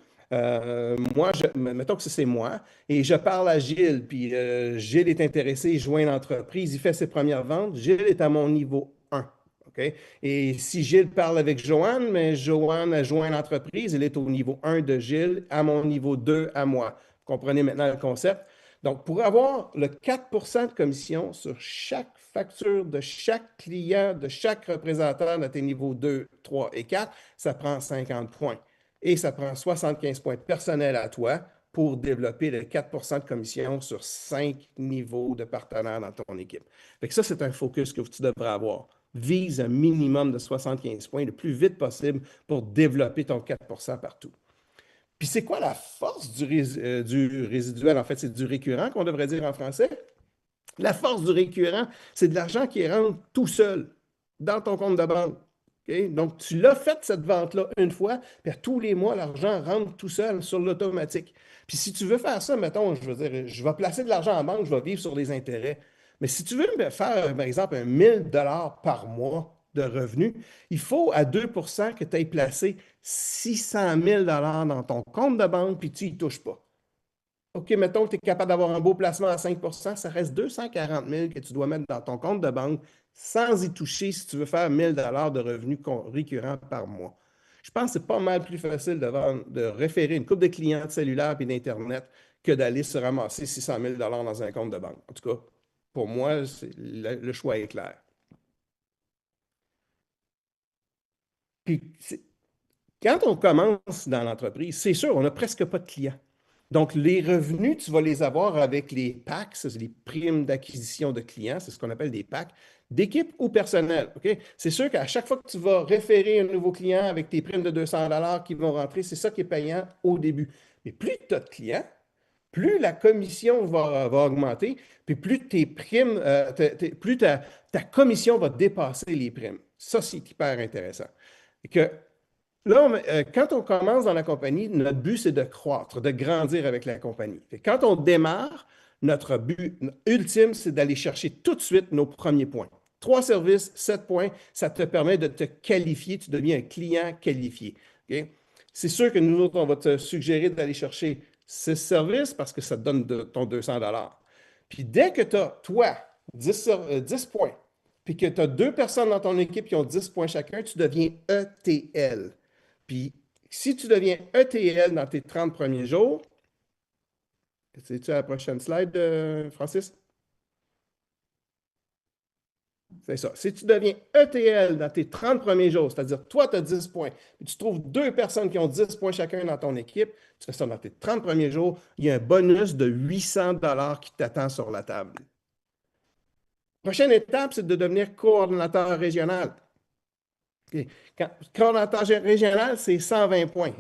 mettons que ça c'est moi, et je parle à Gilles, puis Gilles est intéressé, il joint l'entreprise, il fait ses premières ventes, Gilles est à mon niveau 1. OK? Et si Gilles parle avec Joanne, mais Joanne a joint l'entreprise, elle est au niveau 1 de Gilles, à mon niveau 2 à moi. Vous comprenez maintenant le concept? Donc, pour avoir le 4 de commission sur chaque facture de chaque client, de chaque représentant de tes niveaux 2, 3 et 4, ça prend 50 points. Et ça prend 75 points personnels à toi pour développer le 4 de commission sur 5 niveaux de partenaires dans ton équipe. Fait que ça, c'est un focus que tu devrais avoir. Vise un minimum de 75 points le plus vite possible pour développer ton 4 partout. Puis c'est quoi la force du résiduel? En fait, c'est du récurrent qu'on devrait dire en français. La force du récurrent, c'est de l'argent qui rentre tout seul dans ton compte de banque. Okay? Donc, tu l'as fait cette vente-là une fois, puis à tous les mois, l'argent rentre tout seul sur l'automatique. Puis si tu veux faire ça, mettons, je veux dire, je vais placer de l'argent en banque, je vais vivre sur les intérêts. Mais si tu veux me faire, par exemple, 1 000 $ par mois de revenus, il faut à 2 que tu aies placé 600 000 $ dans ton compte de banque, puis tu n'y touches pas. OK, mettons que tu es capable d'avoir un beau placement à 5 ça reste 240 000 que tu dois mettre dans ton compte de banque sans y toucher si tu veux faire 1 000 $ de revenus récurrents par mois. Je pense que c'est pas mal plus facile de référer une couple de clients de cellulaire et d'Internet que d'aller se ramasser 600 000 $ dans un compte de banque. En tout cas, pour moi, le choix est clair. Puis, quand on commence dans l'entreprise, c'est sûr, on n'a presque pas de clients. Donc, les revenus, tu vas les avoir avec les PAC, ça, c'est les primes d'acquisition de clients, c'est ce qu'on appelle des PAC, d'équipe ou personnel. OK? C'est sûr qu'à chaque fois que tu vas référer un nouveau client avec tes primes de 200 $ qui vont rentrer, c'est ça qui est payant au début. Mais plus tu as de clients, plus la commission va augmenter, puis plus tes primes, plus ta commission va dépasser les primes. Ça, c'est hyper intéressant. Et que là, quand on commence dans la compagnie, notre but, c'est de croître, de grandir avec la compagnie. Et quand on démarre, notre but ultime, c'est d'aller chercher tout de suite nos premiers points. 3 services, 7 points, ça te permet de te qualifier, tu deviens un client qualifié. Okay? C'est sûr que nous autres, on va te suggérer d'aller chercher 6 services parce que ça te donne ton 200 $. Puis dès que tu as, toi, 10 points, puis que tu as 2 personnes dans ton équipe qui ont 10 points chacun, tu deviens ETL. Puis, si tu deviens ETL dans tes 30 premiers jours, c'est-tu à la prochaine slide, Francis? C'est ça. Si tu deviens ETL dans tes 30 premiers jours, c'est-à-dire toi, tu as 10 points, puis tu trouves 2 personnes qui ont 10 points chacun dans ton équipe, tu fais ça dans tes 30 premiers jours, il y a un bonus de 800 $ qui t'attend sur la table. Prochaine étape, c'est de devenir coordonnateur régional. OK. Coordonnateur régional, c'est 120 points.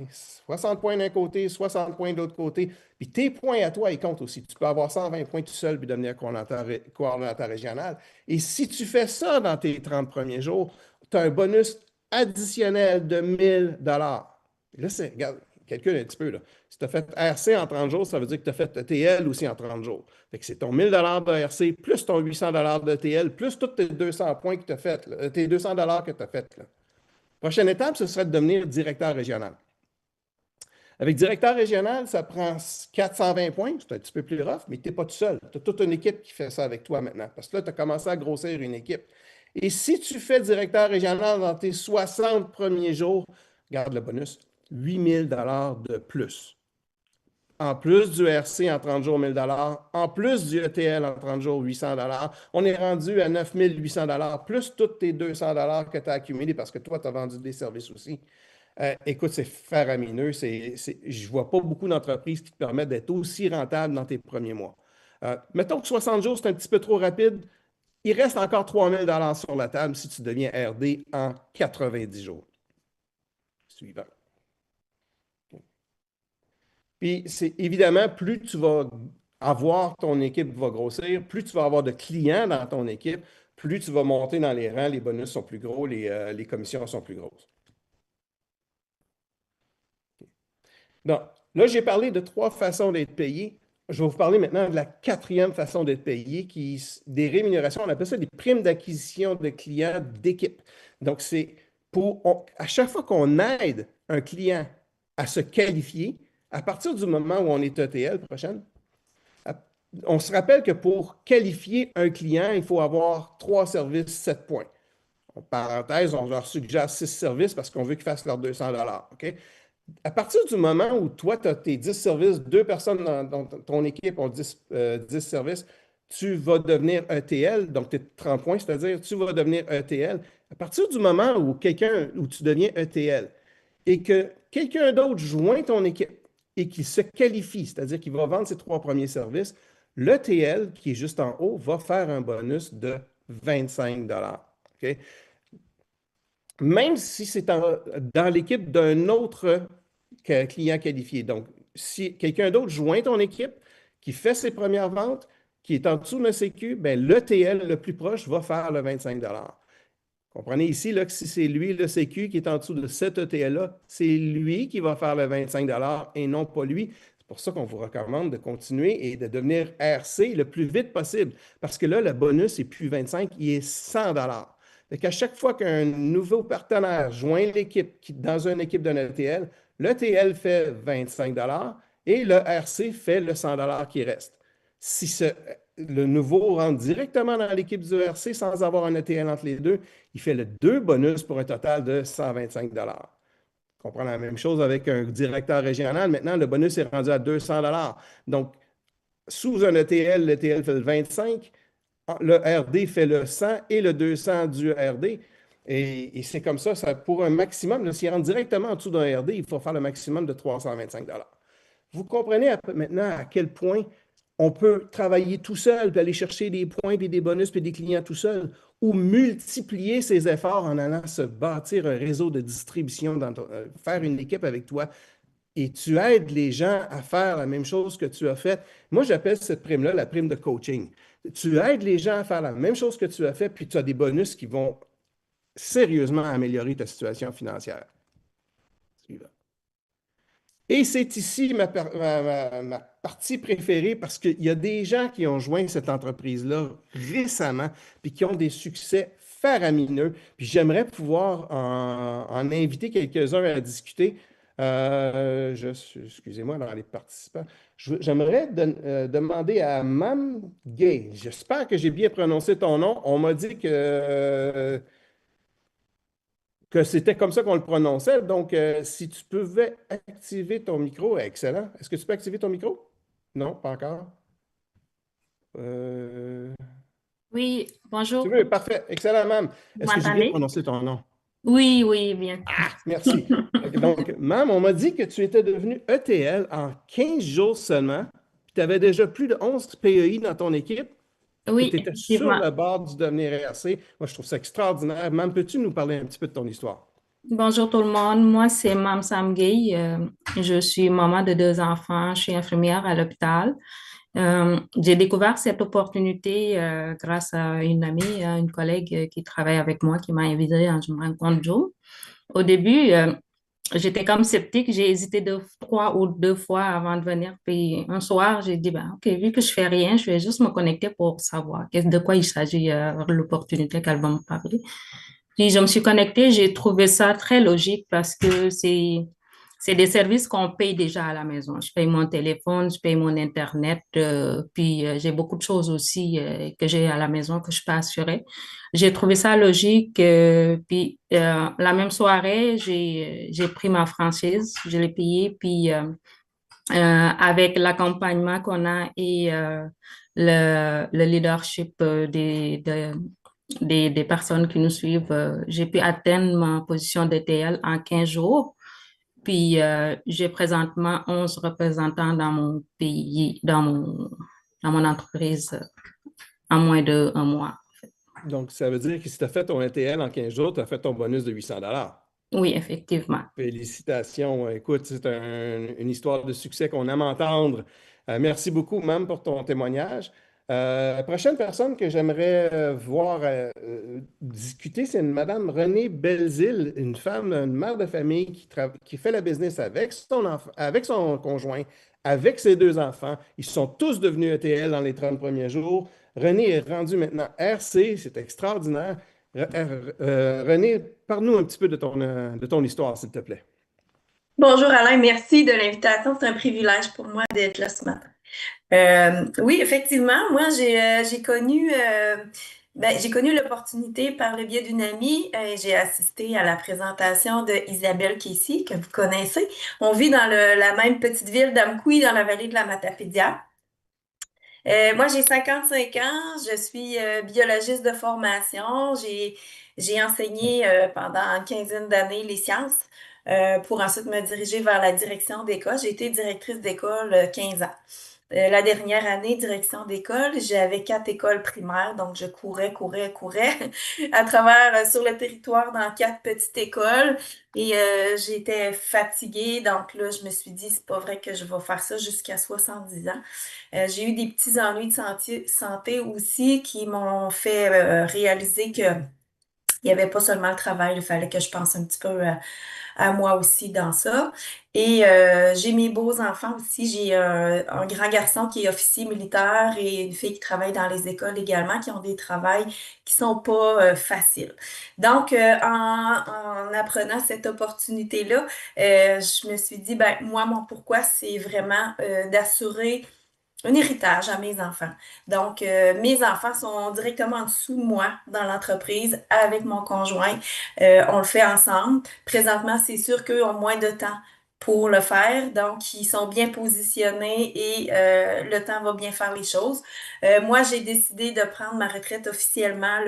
60 points d'un côté, 60 points de l'autre côté. Puis tes points à toi, ils comptent aussi. Tu peux avoir 120 points tout seul puis devenir coordonnateur régional. Et si tu fais ça dans tes 30 premiers jours, tu as un bonus additionnel de 1000 $. Là, regarde, calcule un petit peu. Là. Si tu as fait RC en 30 jours, ça veut dire que tu as fait TL aussi en 30 jours. Fait que c'est ton 1000 $ de RC plus ton 800 $ de TL plus tous tes 200 points que tu as fait, tes 200 $ que tu as fait. Là. Prochaine étape, ce serait de devenir directeur régional. Avec directeur régional, ça prend 420 points, c'est un petit peu plus rough, mais tu n'es pas tout seul. Tu as toute une équipe qui fait ça avec toi maintenant, parce que là, tu as commencé à grossir une équipe. Et si tu fais directeur régional dans tes 60 premiers jours, garde le bonus, 8 000 $ de plus. En plus du RC en 30 jours, 1 000 $, en plus du ETL en 30 jours, 800 $, on est rendu à 9 800 $, plus tous tes 200 $ que tu as accumulés parce que toi, tu as vendu des services aussi. Écoute, c'est faramineux. Je ne vois pas beaucoup d'entreprises qui te permettent d'être aussi rentable dans tes premiers mois. Mettons que 60 jours, c'est un petit peu trop rapide. Il reste encore 3 000 $ sur la table si tu deviens RD en 90 jours. Suivant. Puis, c'est évidemment, plus tu vas avoir, ton équipe va grossir, plus tu vas avoir de clients dans ton équipe, plus tu vas monter dans les rangs, les bonus sont plus gros, les commissions sont plus grosses. Donc, là, j'ai parlé de 3 façons d'être payé. Je vais vous parler maintenant de la 4e façon d'être payé, des rémunérations. On appelle ça des primes d'acquisition de clients d'équipe. Donc, c'est à chaque fois qu'on aide un client à se qualifier, à partir du moment où on est ETL, on se rappelle que pour qualifier un client, il faut avoir 3 services, 7 points. En parenthèse, on leur suggère 6 services parce qu'on veut qu'ils fassent leurs 200 $. OK? À partir du moment où toi, tu as tes 10 services, 2 personnes dans ton équipe ont 10 services, tu vas devenir ETL, donc tu es 30 points, c'est-à-dire tu vas devenir ETL. À partir du moment où tu deviens ETL et que quelqu'un d'autre joint ton équipe et qu'il se qualifie, c'est-à-dire qu'il va vendre ses 3 premiers services, l'ETL, qui est juste en haut, va faire un bonus de 25 $. OK? Même si c'est dans l'équipe d'un autre client qualifié. Donc, si quelqu'un d'autre joint ton équipe, qui fait ses premières ventes, qui est en dessous de l'ECQ, bien, l'ETL le plus proche va faire le 25 $. Comprenez ici là, que si c'est lui, le CQ, qui est en dessous de cet ETL-là, c'est lui qui va faire le 25 $ et non pas lui. C'est pour ça qu'on vous recommande de continuer et de devenir RC le plus vite possible. Parce que là, le bonus n'est plus 25, il est 100 $. Fait qu'à chaque fois qu'un nouveau partenaire joint l'équipe dans une équipe d'un ETL, l'ETL fait 25 $ et le RC fait le 100 $ qui reste. Si le nouveau rentre directement dans l'équipe du RC sans avoir un ETL entre les deux, il fait le 2 bonus pour un total de 125 $. On prend la même chose avec un directeur régional. Maintenant, le bonus est rendu à 200 $. Donc, sous un ETL, l'ETL fait le 25, le RD fait le 100 et le 200 du RD. Et c'est comme ça, pour un maximum, s'il rentre directement en dessous d'un RD, il faut faire le maximum de 325 $. Vous comprenez maintenant à quel point on peut travailler tout seul, puis aller chercher des points, puis des bonus, puis des clients tout seul, ou multiplier ses efforts en allant se bâtir un réseau de distribution, faire une équipe avec toi, et tu aides les gens à faire la même chose que tu as fait. Moi, j'appelle cette prime-là la prime de coaching. Tu aides les gens à faire la même chose que tu as fait, puis tu as des bonus qui vont sérieusement améliorer ta situation financière. Suivant. Et c'est ici ma partie préférée parce qu'il y a des gens qui ont joint cette entreprise-là récemment puis qui ont des succès faramineux. Puis j'aimerais pouvoir en inviter quelques-uns à discuter. Excusez-moi, dans les participants. J'aimerais demander à Mam Gay. J'espère que j'ai bien prononcé ton nom. On m'a dit que c'était comme ça qu'on le prononçait. Donc, si tu pouvais activer ton micro, excellent. Est-ce que tu peux activer ton micro? Non, pas encore. Oui, bonjour. Tu veux? Parfait. Excellent, Mam. Vous Est-ce que j'ai bien m'entendez? prononcé ton nom? Oui, oui, bien. Merci. Donc, Mam, on m'a dit que tu étais devenu ETL en 15 jours seulement. Tu avais déjà plus de 11 PEI dans ton équipe. Oui, Tu étais sur effectivement. le bord du devenir RC. Moi, je trouve ça extraordinaire. Mam, peux-tu nous parler un petit peu de ton histoire? Bonjour tout le monde. Moi, c'est Mam Sam Gueye. Je suis maman de deux enfants. Je suis infirmière à l'hôpital. J'ai découvert cette opportunité grâce à une amie, une collègue qui travaille avec moi, qui m'a invitée à une rencontre Zoom. Au début, j'étais comme sceptique. J'ai hésité trois ou deux fois avant de venir. Puis un soir, j'ai dit, ben, OK, vu que je fais rien, je vais juste me connecter pour savoir de quoi il s'agit, l'opportunité qu'elle va me parler. Puis je me suis connectée, j'ai trouvé ça très logique parce que c'est des services qu'on paye déjà à la maison. Je paye mon téléphone, je paye mon Internet, puis j'ai beaucoup de choses aussi que j'ai à la maison que je peux assurer. J'ai trouvé ça logique. Puis la même soirée, j'ai pris ma franchise, je l'ai payée, puis avec l'accompagnement qu'on a et le leadership des personnes qui nous suivent, j'ai pu atteindre ma position d'ETL en 15 jours. Puis, j'ai présentement 11 représentants dans mon pays, dans mon entreprise en moins d'un mois. Donc, ça veut dire que si tu as fait ton ETL en 15 jours, tu as fait ton bonus de 800 $. Oui, effectivement. Félicitations. Écoute, c'est une histoire de succès qu'on aime entendre. Merci beaucoup, Mam, pour ton témoignage. La prochaine personne que j'aimerais voir discuter, c'est une Madame Renée Belzile, une femme, une mère de famille qui fait la business avec avec son conjoint, avec ses deux enfants. Ils sont tous devenus ETL dans les 30 premiers jours. Renée est rendue maintenant RC, c'est extraordinaire. René, parle-nous un petit peu de ton histoire, s'il te plaît. Bonjour Alain, merci de l'invitation. C'est un privilège pour moi d'être là ce matin. Oui, effectivement, moi j'ai connu l'opportunité par le biais d'une amie. J'ai assisté à la présentation de Isabelle Casey, que vous connaissez. On vit dans la même petite ville d'Amqui, dans la vallée de la Matapédia. Moi, j'ai 55 ans, je suis biologiste de formation. J'ai enseigné pendant une quinzaine d'années les sciences pour ensuite me diriger vers la direction d'école. J'ai été directrice d'école 15 ans. La dernière année, direction d'école, j'avais 4 écoles primaires, donc je courais à travers sur le territoire dans 4 petites écoles et j'étais fatiguée, donc là, je me suis dit, c'est pas vrai que je vais faire ça jusqu'à 70 ans. J'ai eu des petits ennuis de santé aussi qui m'ont fait réaliser que il n'y avait pas seulement le travail, il fallait que je pense un petit peu à moi aussi dans ça. Et j'ai mes beaux enfants aussi. J'ai un grand garçon qui est officier militaire et une fille qui travaille dans les écoles également, qui ont des travails qui sont pas faciles. Donc, en apprenant cette opportunité-là, je me suis dit, ben moi, mon pourquoi, c'est vraiment d'assurer un héritage à mes enfants. Donc, mes enfants sont directement en dessous de moi dans l'entreprise avec mon conjoint. On le fait ensemble. Présentement, c'est sûr qu'eux ont moins de temps pour le faire. Donc, ils sont bien positionnés et le temps va bien faire les choses. Moi, j'ai décidé de prendre ma retraite officiellement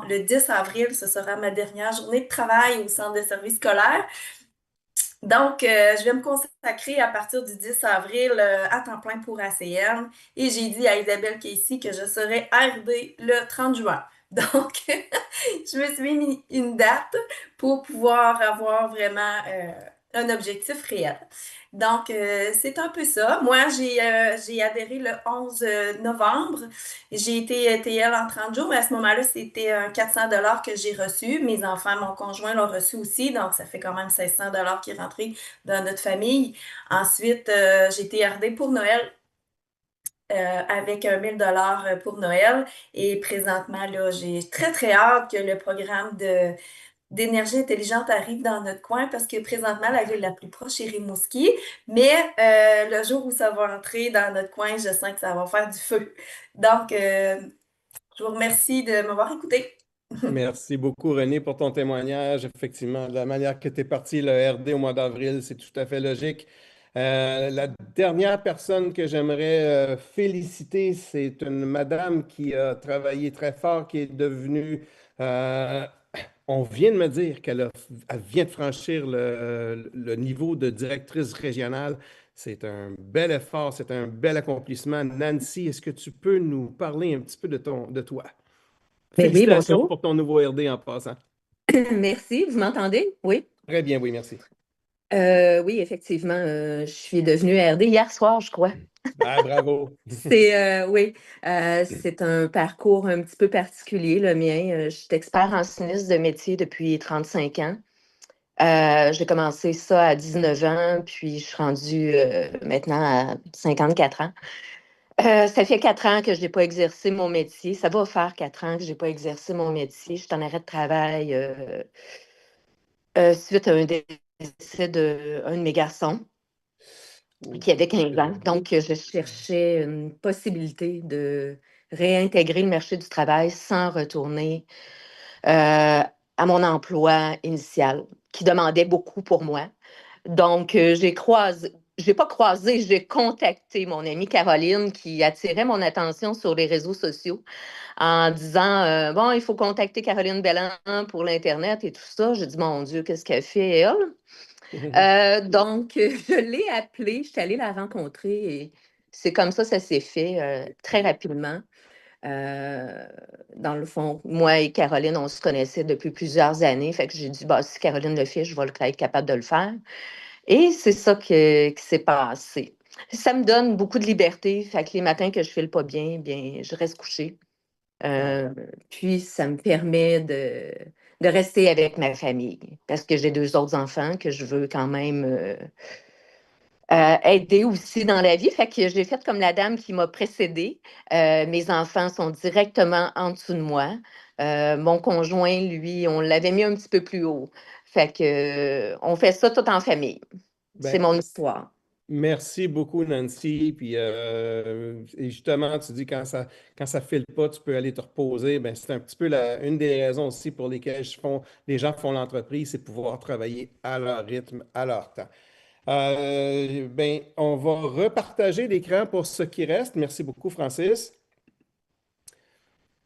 le 10 avril. Ce sera ma dernière journée de travail au centre de service scolaire. Donc, je vais me consacrer à partir du 10 avril à temps plein pour ACM et j'ai dit à Isabelle Casey que je serai RD le 30 juin. Donc, je me suis mis une date pour pouvoir avoir vraiment un objectif réel. Donc, c'est un peu ça. Moi, j'ai adhéré le 11 novembre. J'ai été TL en 30 jours, mais à ce moment-là, c'était un 400 $ que j'ai reçu. Mes enfants, mon conjoint l'ont reçu aussi, donc ça fait quand même 1600 $ qui est rentré dans notre famille. Ensuite, j'ai été RD pour Noël avec 1000 $ pour Noël. Et présentement, là, j'ai très, très hâte que le programme d'énergie intelligente arrive dans notre coin parce que présentement, la ville la plus proche est Rimouski. Mais le jour où ça va entrer dans notre coin, je sens que ça va faire du feu. Donc, je vous remercie de m'avoir écouté. Merci beaucoup, René, pour ton témoignage. Effectivement, de la manière que tu es parti, le RD au mois d'avril, c'est tout à fait logique. La dernière personne que j'aimerais féliciter, c'est une madame qui a travaillé très fort, qui est devenue on vient de me dire elle vient de franchir le niveau de directrice régionale. C'est un bel effort, c'est un bel accomplissement. Nancy, est-ce que tu peux nous parler un petit peu de toi? Ben oui, Félicitations bonjour. pour ton nouveau RD en passant. Merci. Vous m'entendez? Oui. Très bien, oui, merci. Oui, effectivement, je suis devenue RD hier soir, je crois. Ah, bravo. Oui, c'est un parcours un petit peu particulier, le mien. Je suis expert en sinistre de métier depuis 35 ans. J'ai commencé ça à 19 ans, puis je suis rendue maintenant à 54 ans. Ça fait 4 ans que je n'ai pas exercé mon métier. Ça va faire 4 ans que je n'ai pas exercé mon métier. Je suis en arrêt de travail suite à un décès d'un de mes garçons qui avait 15 ans. Donc, je cherchais une possibilité de réintégrer le marché du travail sans retourner à mon emploi initial, qui demandait beaucoup pour moi. Donc, j'ai pas croisé, j'ai contacté mon amie Caroline qui attirait mon attention sur les réseaux sociaux en disant bon, il faut contacter Caroline Belland pour l'Internet et tout ça. J'ai dit mon Dieu, qu'est-ce qu'elle fait, elle? Donc, je l'ai appelée, je suis allée la rencontrer et c'est comme ça s'est fait très rapidement. Euh, dans le fond, moi et Caroline, on se connaissait depuis plusieurs années. Fait que j'ai dit, bah, si Caroline le fait, je vais être capable de le faire. Et c'est ça qui s'est passé. Ça me donne beaucoup de liberté. Fait que les matins que je ne file pas bien, bien, je reste couchée. Euh, Puis, ça me permet de rester avec ma famille parce que j'ai 2 autres enfants que je veux quand même aider aussi dans la vie. Fait que j'ai fait comme la dame qui m'a précédée. Mes enfants sont directement en dessous de moi. Mon conjoint, lui, on l'avait mis un petit peu plus haut. Fait que, on fait ça tout en famille. C'est Ben, mon histoire. merci beaucoup, Nancy. Puis, et justement, tu dis quand ça file pas, tu peux aller te reposer. Ben, c'est un petit peu une des raisons aussi pour lesquelles les gens font l'entreprise, c'est pouvoir travailler à leur rythme, à leur temps. Ben, on va repartager l'écran pour ce qui reste. Merci beaucoup, Francis.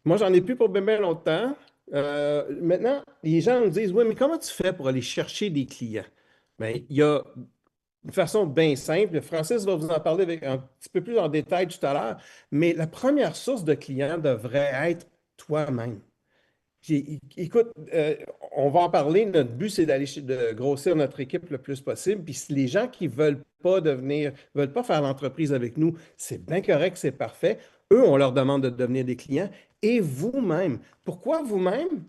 Moi, j'en ai plus pour bien longtemps. Maintenant, les gens me disent, oui, mais comment tu fais pour aller chercher des clients? Bien, il y a une façon bien simple. Francis va vous en parler avec un petit peu plus en détail tout à l'heure, mais la première source de clients devrait être toi-même. Écoute, on va en parler. Notre but, c'est de grossir notre équipe le plus possible. Puis si les gens qui veulent pas faire l'entreprise avec nous, c'est bien correct, c'est parfait. Eux, on leur demande de devenir des clients. Et vous-même. Pourquoi vous-même?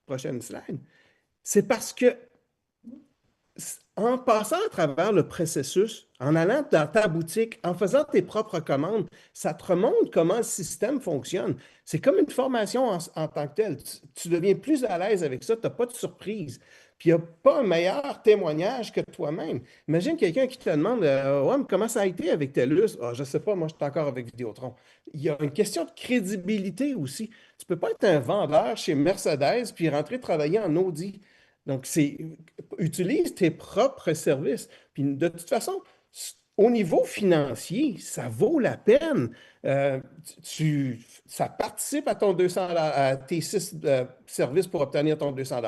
Prochaine slide. C'est parce que en passant à travers le processus, en allant dans ta boutique, en faisant tes propres commandes, ça te remonte comment le système fonctionne. C'est comme une formation en tant que telle. Tu deviens plus à l'aise avec ça, tu n'as pas de surprise. Puis il n'y a pas un meilleur témoignage que toi-même. Imagine quelqu'un qui te demande ouais, mais comment ça a été avec TELUS? Ah, je ne sais pas, moi je suis encore avec Vidéotron. Il y a une question de crédibilité aussi. Tu ne peux pas être un vendeur chez Mercedes puis rentrer travailler en Audi. Donc, utilise tes propres services. Puis de toute façon, au niveau financier, ça vaut la peine. Ça participe à ton 200 à tes 6 services pour obtenir ton 200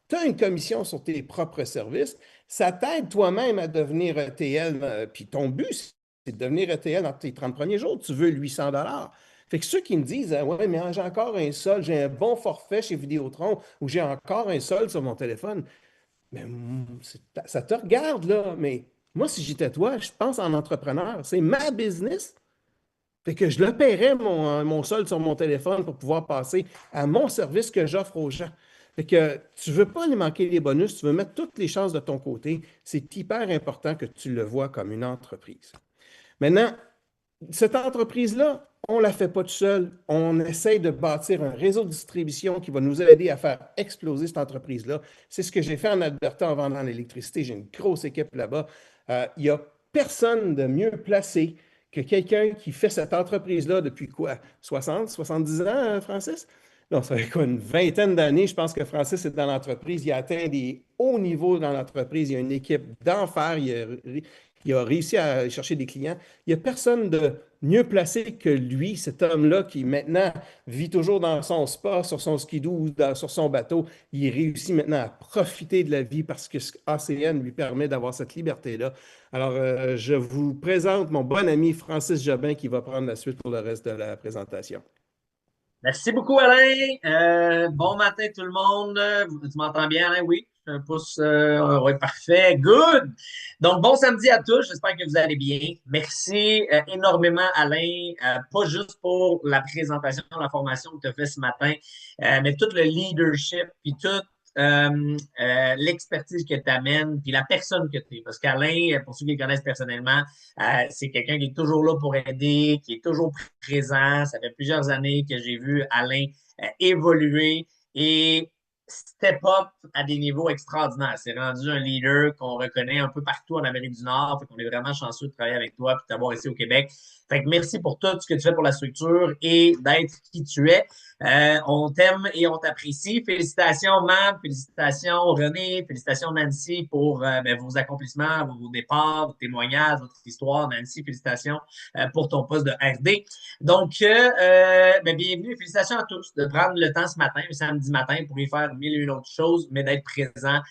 Tu as une commission sur tes propres services. Ça t'aide toi-même à devenir ETL. Puis ton but, c'est de devenir ETL dans tes 30 premiers jours. Tu veux 800 Fait que ceux qui me disent, ouais, mais j'ai encore un solde, j'ai un bon forfait chez Vidéotron ou j'ai encore un solde sur mon téléphone, mais ça te regarde, là. Mais moi, si j'étais toi, je pense en entrepreneur. C'est ma business. Fait que je le paierais, mon solde sur mon téléphone pour pouvoir passer à mon service que j'offre aux gens. Fait que tu ne veux pas aller manquer les bonus, tu veux mettre toutes les chances de ton côté. C'est hyper important que tu le vois comme une entreprise. Maintenant, cette entreprise-là, on ne la fait pas tout seul. On essaye de bâtir un réseau de distribution qui va nous aider à faire exploser cette entreprise-là. C'est ce que j'ai fait en Alberta en vendant l'électricité. J'ai une grosse équipe là-bas. Il n'y a personne de mieux placé que quelqu'un qui fait cette entreprise-là depuis quoi? 60, 70 ans, Francis? Non, ça fait quoi, une vingtaine d'années, je pense que Francis est dans l'entreprise. Il a atteint des hauts niveaux dans l'entreprise. Il a une équipe d'enfer. Il a réussi à aller chercher des clients. Il n'y a personne de mieux placé que lui, cet homme-là, qui maintenant vit toujours dans son spa, sur son skidoo ou sur son bateau. Il réussit maintenant à profiter de la vie parce que ACN lui permet d'avoir cette liberté-là. Alors, je vous présente mon bon ami Francis Jobin qui va prendre la suite pour le reste de la présentation. Merci beaucoup, Alain. Bon matin, tout le monde. Tu m'entends bien, Alain? Oui. Un pouce. Oui, parfait. Good. Donc, bon samedi à tous. J'espère que vous allez bien. Merci énormément, Alain, pas juste pour la présentation, la formation que tu as fait ce matin, mais tout le leadership, puis tout l'expertise que tu amènes, puis la personne que tu es. Parce qu'Alain, pour ceux qui le connaissent personnellement, c'est quelqu'un qui est toujours là pour aider, qui est toujours présent. Ça fait plusieurs années que j'ai vu Alain évoluer et step up à des niveaux extraordinaires. C'est rendu un leader qu'on reconnaît un peu partout en Amérique du Nord. Fait qu'on est vraiment chanceux de travailler avec toi et de t'avoir ici au Québec. Fait que merci pour tout ce que tu fais pour la structure et d'être qui tu es. On t'aime et on t'apprécie. Félicitations, Mab, félicitations, René, félicitations, Nancy, pour vos accomplissements, vos départs, vos témoignages, votre histoire. Nancy, félicitations pour ton poste de RD. Donc, bienvenue et félicitations à tous de prendre le temps ce matin, le samedi matin, pour y faire mille et une autres choses, mais d'être présent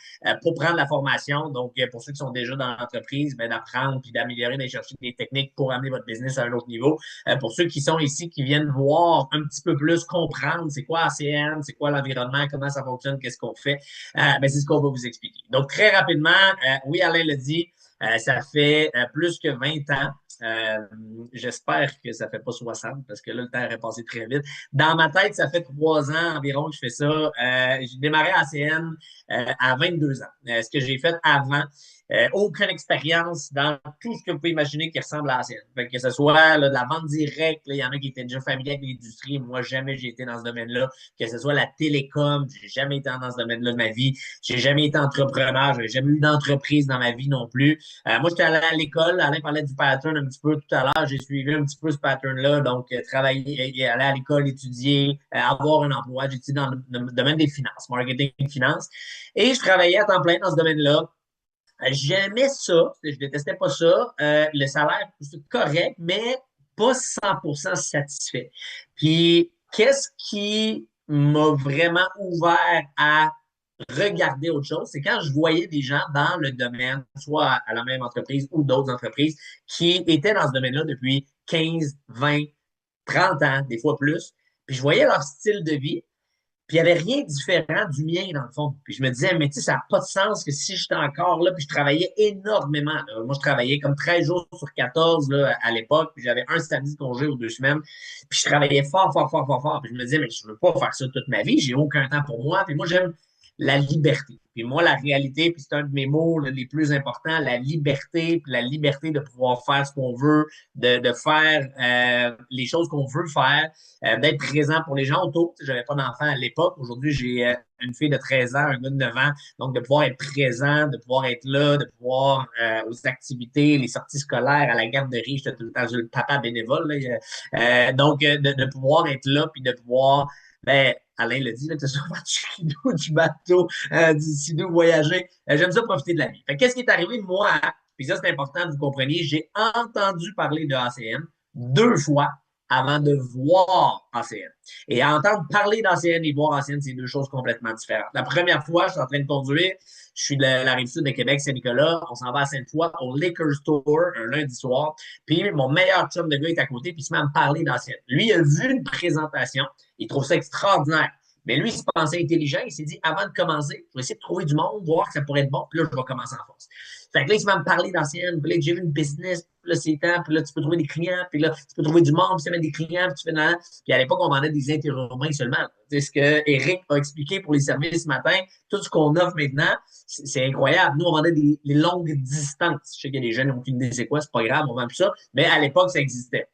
pour prendre la formation. Donc, pour ceux qui sont déjà dans l'entreprise, d'apprendre puis d'améliorer, d'aller chercher des techniques pour amener votre business à un autre niveau. Pour ceux qui sont ici, qui viennent voir un petit peu plus, comprendre c'est quoi ACN, c'est quoi l'environnement, comment ça fonctionne, qu'est-ce qu'on fait, c'est ce qu'on va vous expliquer. Donc, très rapidement, oui, Alain l'a dit, ça fait plus que 20 ans. J'espère que ça fait pas 60 parce que là, le temps est passé très vite. Dans ma tête, ça fait 3 ans environ que je fais ça. J'ai démarré à ACN à 22 ans. Ce que j'ai fait avant, aucune expérience dans tout ce que vous pouvez imaginer qui ressemble à ACN. Fait que ce soit là, de la vente directe, il y en a qui étaient déjà familiers avec l'industrie. Moi, jamais j'ai été dans ce domaine-là. Que ce soit la télécom, j'ai jamais été dans ce domaine-là de ma vie. J'ai jamais été entrepreneur. J'ai jamais eu d'entreprise dans ma vie non plus. Moi, j'étais allé à l'école. Alain parlait du pattern un petit peu tout à l'heure. J'ai suivi un petit peu ce pattern-là. Donc, travailler, aller à l'école, étudier, avoir un emploi. J'ai étudié dans le domaine des finances, marketing et finances. Et je travaillais à temps plein dans ce domaine-là. J'aimais ça, je détestais pas ça. Le salaire, c'est correct, mais pas 100% satisfait. Puis, qu'est-ce qui m'a vraiment ouvert à regarder autre chose? C'est quand je voyais des gens dans le domaine, soit à la même entreprise ou d'autres entreprises, qui étaient dans ce domaine-là depuis 15, 20, 30 ans, des fois plus. Puis, je voyais leur style de vie. Puis il n'y avait rien de différent du mien, dans le fond. Puis je me disais, mais tu sais, ça n'a pas de sens que si j'étais encore là, puis je travaillais énormément. Là. Moi, je travaillais comme 13 jours sur 14 là, à l'époque, puis j'avais un samedi de congé ou 2 semaines. Puis je travaillais fort, fort, fort, fort, fort. Puis je me disais, mais je ne veux pas faire ça toute ma vie, j'ai aucun temps pour moi. Puis moi, j'aime la liberté. Puis moi, la réalité, puis c'est un de mes mots là, les plus importants, la liberté, puis la liberté de pouvoir faire ce qu'on veut, de faire les choses qu'on veut faire, d'être présent pour les gens autour. Je n'avais pas d'enfant à l'époque. Aujourd'hui, j'ai une fille de 13 ans, un gars de 9 ans. Donc, de pouvoir être présent, de pouvoir être là, de pouvoir aux activités, les sorties scolaires, à la garderie. J'étais tout le temps le papa bénévole. Là, donc, de pouvoir être là, puis de pouvoir... Alain l'a dit, là, que ce soit du skidoo, du bateau, du skidoo, voyager. J'aime ça profiter de la vie. Fait qu'est-ce qui est arrivé, moi, puis ça, c'est important que vous compreniez, j'ai entendu parler de ACN 2 fois avant de voir ACN. Et entendre parler d'ACN et voir ACN, c'est 2 choses complètement différentes. La première fois, je suis en train de conduire, je suis de la Rive-Sud de Québec, Saint-Nicolas, on s'en va à Sainte-Foy au Liquor Store un lundi soir, puis mon meilleur chum de gars est à côté, puis il se met à me parler d'ACN. Lui, il a vu une présentation, il trouve ça extraordinaire. Mais lui, il se pensait intelligent, il s'est dit, avant de commencer, je vais essayer de trouver du monde, voir que ça pourrait être bon, puis là, je vais commencer en force. Fait que là, il se met à me parler d'ACN, puis là, j'ai vu une business, puis là, c'est temps, puis là, tu peux trouver des clients, puis là, tu peux trouver du monde, puis tu mets des clients, puis tu fais dans... Puis à l'époque, on vendait des interurbains seulement. C'est ce que Eric a expliqué pour les services ce matin. Tout ce qu'on offre maintenant, c'est incroyable. Nous, on vendait les longues distances. Je sais qu'il y a des jeunes qui n'ont aucune idée c'est quoi, c'est pas grave, on vend plus ça, mais à l'époque, ça existait.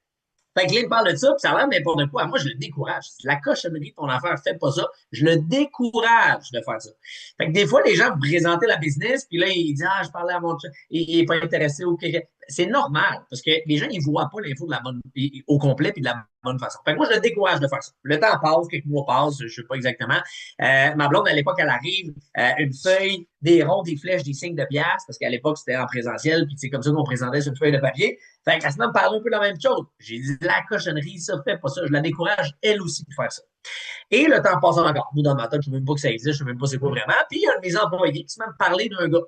Fait que là, il parle de ça, puis ça a l'air n'importe quoi. Moi, je le décourage. C'est la cochonnerie, ton affaire, fais pas ça. Je le décourage de faire ça. Fait que des fois, les gens vous présentaient la business, puis là, ils disent, je parlais à mon chat, il n'est pas intéressé au c'est normal parce que les gens, ils ne voient pas l'info au complet et de la bonne façon. Fait que moi, je le décourage de faire ça. Le temps passe, quelques mois passent, je ne sais pas exactement. Ma blonde, à l'époque, elle arrive, une feuille, des ronds, des flèches, des signes de piastres, parce qu'à l'époque, c'était en présentiel, puis c'est comme ça qu'on présentait sur une feuille de papier. Fait qu'elle se met à me parler un peu de la même chose. J'ai dit, la cochonnerie, ça, fait pas ça. Je la décourage, elle aussi, de faire ça. Et le temps passe encore. Moi, dans ma tête, je ne sais même pas que ça existe, je ne sais même pas c'est quoi vraiment. Puis, il y a un de mes employés qui se met à me parler d'un gars.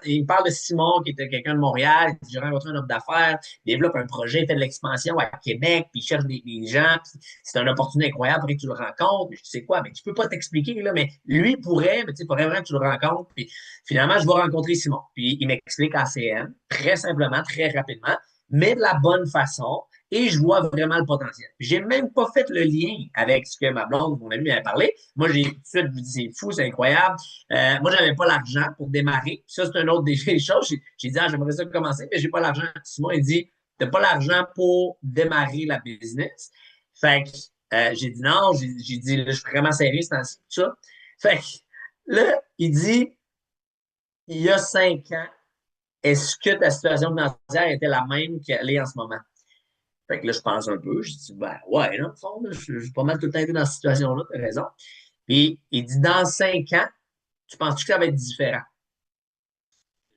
Il me parle de Simon, qui était quelqu'un de Montréal. Il dit, j'ai rencontré un homme d'affaires, il développe un projet, il fait de l'expansion à Québec, puis il cherche des gens. C'est une opportunité incroyable, après que tu le rencontres. Je sais quoi, mais tu peux pas t'expliquer, là, mais lui pourrait, mais tu sais, faudrait vraiment que tu le rencontres. Puis, finalement, je vais rencontrer Simon. Puis, il m'explique ACN, très simplement, très rapidement, mais de la bonne façon. Et je vois vraiment le potentiel. J'ai même pas fait le lien avec ce que ma blonde, mon ami, m'avait parlé. Moi, j'ai tout de suite dit, c'est fou, c'est incroyable. Moi, j'avais pas l'argent pour démarrer. Ça, c'est une autre des choses. J'ai dit, j'aimerais ça commencer, mais j'ai pas l'argent. Simon, il dit, t'as pas l'argent pour démarrer la business. Fait que j'ai dit non. J'ai dit, là, je suis vraiment sérieux, c'est ainsi, tout ça. Fait que là, il dit, il y a 5 ans, est-ce que ta situation financière était la même qu'elle est en ce moment? Fait que là, je pense un peu. Je dis, ben ouais, dans le fond, là, je suis pas mal tout le temps été dans cette situation-là, tu as raison. Puis il dit, dans 5 ans, tu penses que ça va être différent?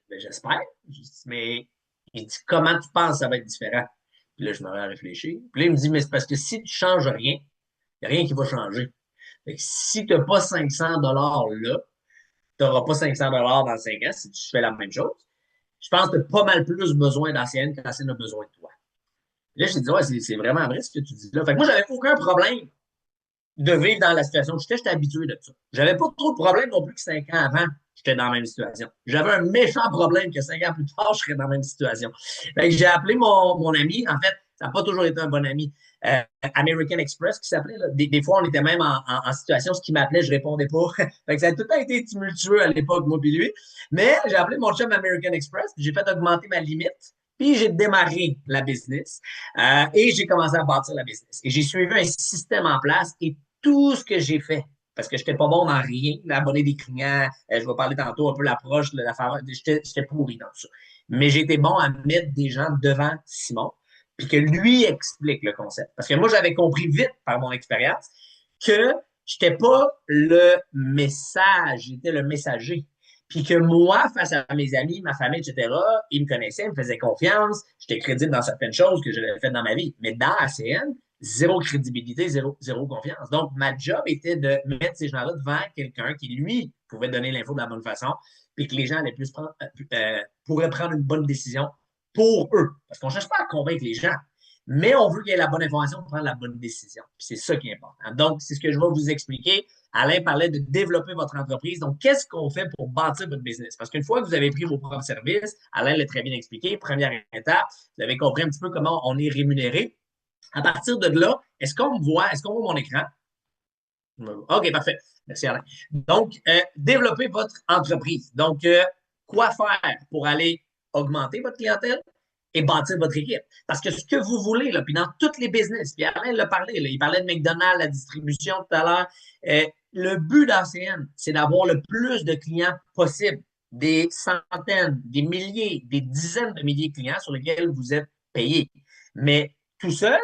Ben, j'espère. Je dis, mais il dit, comment tu penses que ça va être différent? Puis là, je me mets à réfléchir. Puis là, il me dit, mais c'est parce que si tu ne changes rien, il n'y a rien qui va changer. Fait que si tu n'as pas 500 là, tu n'auras pas 500 dans 5 ans si tu fais la même chose. Je pense que tu as pas mal plus besoin d'ACN qu'ACN a besoin de toi. Là, je te dis, ouais, c'est vraiment vrai ce que tu dis là. Fait que moi, j'avais aucun problème de vivre dans la situation où j'étais habitué de ça. J'avais pas trop de problème non plus que 5 ans avant, j'étais dans la même situation. J'avais un méchant problème que 5 ans plus tard, je serais dans la même situation. Fait que j'ai appelé mon ami, en fait, ça n'a pas toujours été un bon ami, American Express qui s'appelait. Des fois, on était même en situation, ce qui m'appelait, je répondais pas. Fait que ça a tout le temps été tumultueux à l'époque, moi puis lui. Mais j'ai appelé mon chum American Express, puis j'ai fait augmenter ma limite. Puis j'ai démarré la business et j'ai commencé à bâtir la business. Et j'ai suivi un système en place et tout ce que j'ai fait, parce que je n'étais pas bon dans rien, abonner des clients, je vais parler tantôt un peu l'approche, j'étais pourri dans tout ça. Mais j'étais bon à mettre des gens devant Simon, puis que lui explique le concept. Parce que moi, j'avais compris vite par mon expérience que je n'étais pas le message, j'étais le messager. Puis que moi, face à mes amis, ma famille, etc., ils me connaissaient, ils me faisaient confiance, j'étais crédible dans certaines choses que j'avais faites dans ma vie. Mais dans ACN, zéro crédibilité, zéro confiance. Donc, ma job était de mettre ces gens-là devant quelqu'un qui, lui, pouvait donner l'info de la bonne façon, puis que les gens allaient pourraient prendre une bonne décision pour eux. Parce qu'on ne cherche pas à convaincre les gens, mais on veut qu'il y ait la bonne information pour prendre la bonne décision. Puis c'est ça qui est important. Donc, c'est ce que je vais vous expliquer. Alain parlait de développer votre entreprise. Donc, qu'est-ce qu'on fait pour bâtir votre business? Parce qu'une fois que vous avez pris vos propres services, Alain l'a très bien expliqué, première étape, vous avez compris un petit peu comment on est rémunéré. À partir de là, est-ce qu'on me voit? Est-ce qu'on voit mon écran? OK, parfait. Merci, Alain. Donc, développer votre entreprise. Donc, quoi faire pour aller augmenter votre clientèle et bâtir votre équipe? Parce que ce que vous voulez, là, puis dans tous les business, puis Alain l'a parlé, là, il parlait de McDonald's, la distribution tout à l'heure. Le but d'ACN, c'est d'avoir le plus de clients possible, des centaines, des milliers, des dizaines de milliers de clients sur lesquels vous êtes payé. Mais tout seul,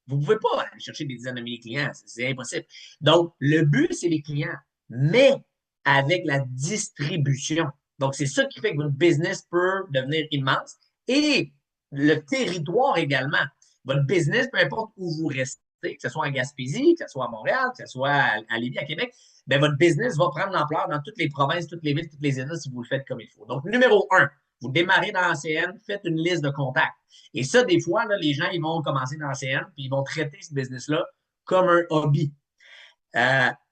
vous ne pouvez pas aller chercher des dizaines de milliers de clients. C'est impossible. Donc, le but, c'est les clients, mais avec la distribution. Donc, c'est ça qui fait que votre business peut devenir immense. Et le territoire également. Votre business, peu importe où vous restez, que ce soit en Gaspésie, que ce soit à Montréal, que ce soit à Lévis, à Québec, bien, votre business va prendre l'ampleur dans toutes les provinces, toutes les villes, toutes les États si vous le faites comme il faut. Donc, numéro 1, vous démarrez dans l'ACN, faites une liste de contacts. Et ça, des fois, là, les gens, ils vont commencer dans l'ACN, puis ils vont traiter ce business-là comme un hobby.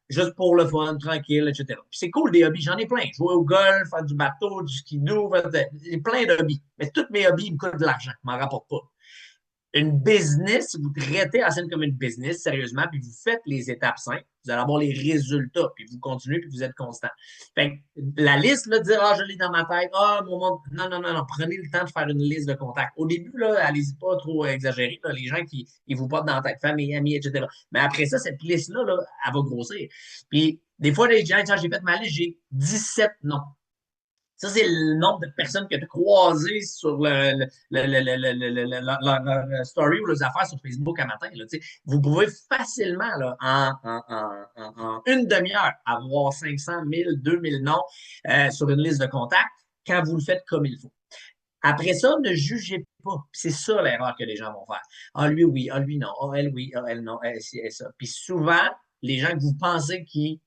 Juste pour le fun, tranquille, etc. Puis c'est cool des hobbies, j'en ai plein. Jouer au golf, faire du bateau, du skidoo, j'ai plein de hobbies. Mais tous mes hobbies, ils me coûtent de l'argent, je m'en rapporte pas. Une business, vous traitez la scène comme une business, sérieusement, puis vous faites les étapes simples, vous allez avoir les résultats, puis vous continuez, puis vous êtes constant. Fait que la liste, là, de dire, je l'ai dans ma tête, mon monde, non, prenez le temps de faire une liste de contacts. Au début, là, allez-y pas trop exagérer, là, les gens qui vous portent dans la tête, famille, amis, etc. Mais après ça, cette liste-là, là, elle va grossir. Puis, des fois, les gens, j'ai fait ma liste, j'ai 17 noms. Ça, c'est le nombre de personnes que tu as croisées sur leur story ou leurs affaires sur Facebook un matin. Là, vous pouvez facilement, là, en une demi-heure, avoir 500, 1000, 2000 noms sur une liste de contacts quand vous le faites comme il faut. Après ça, ne jugez pas. C'est ça l'erreur que les gens vont faire. Ah, lui, oui. Ah, lui, non. Ah, elle, oui. Ah, elle, non. Elle, ci, elle, ça. Puis souvent, les gens que vous pensez qui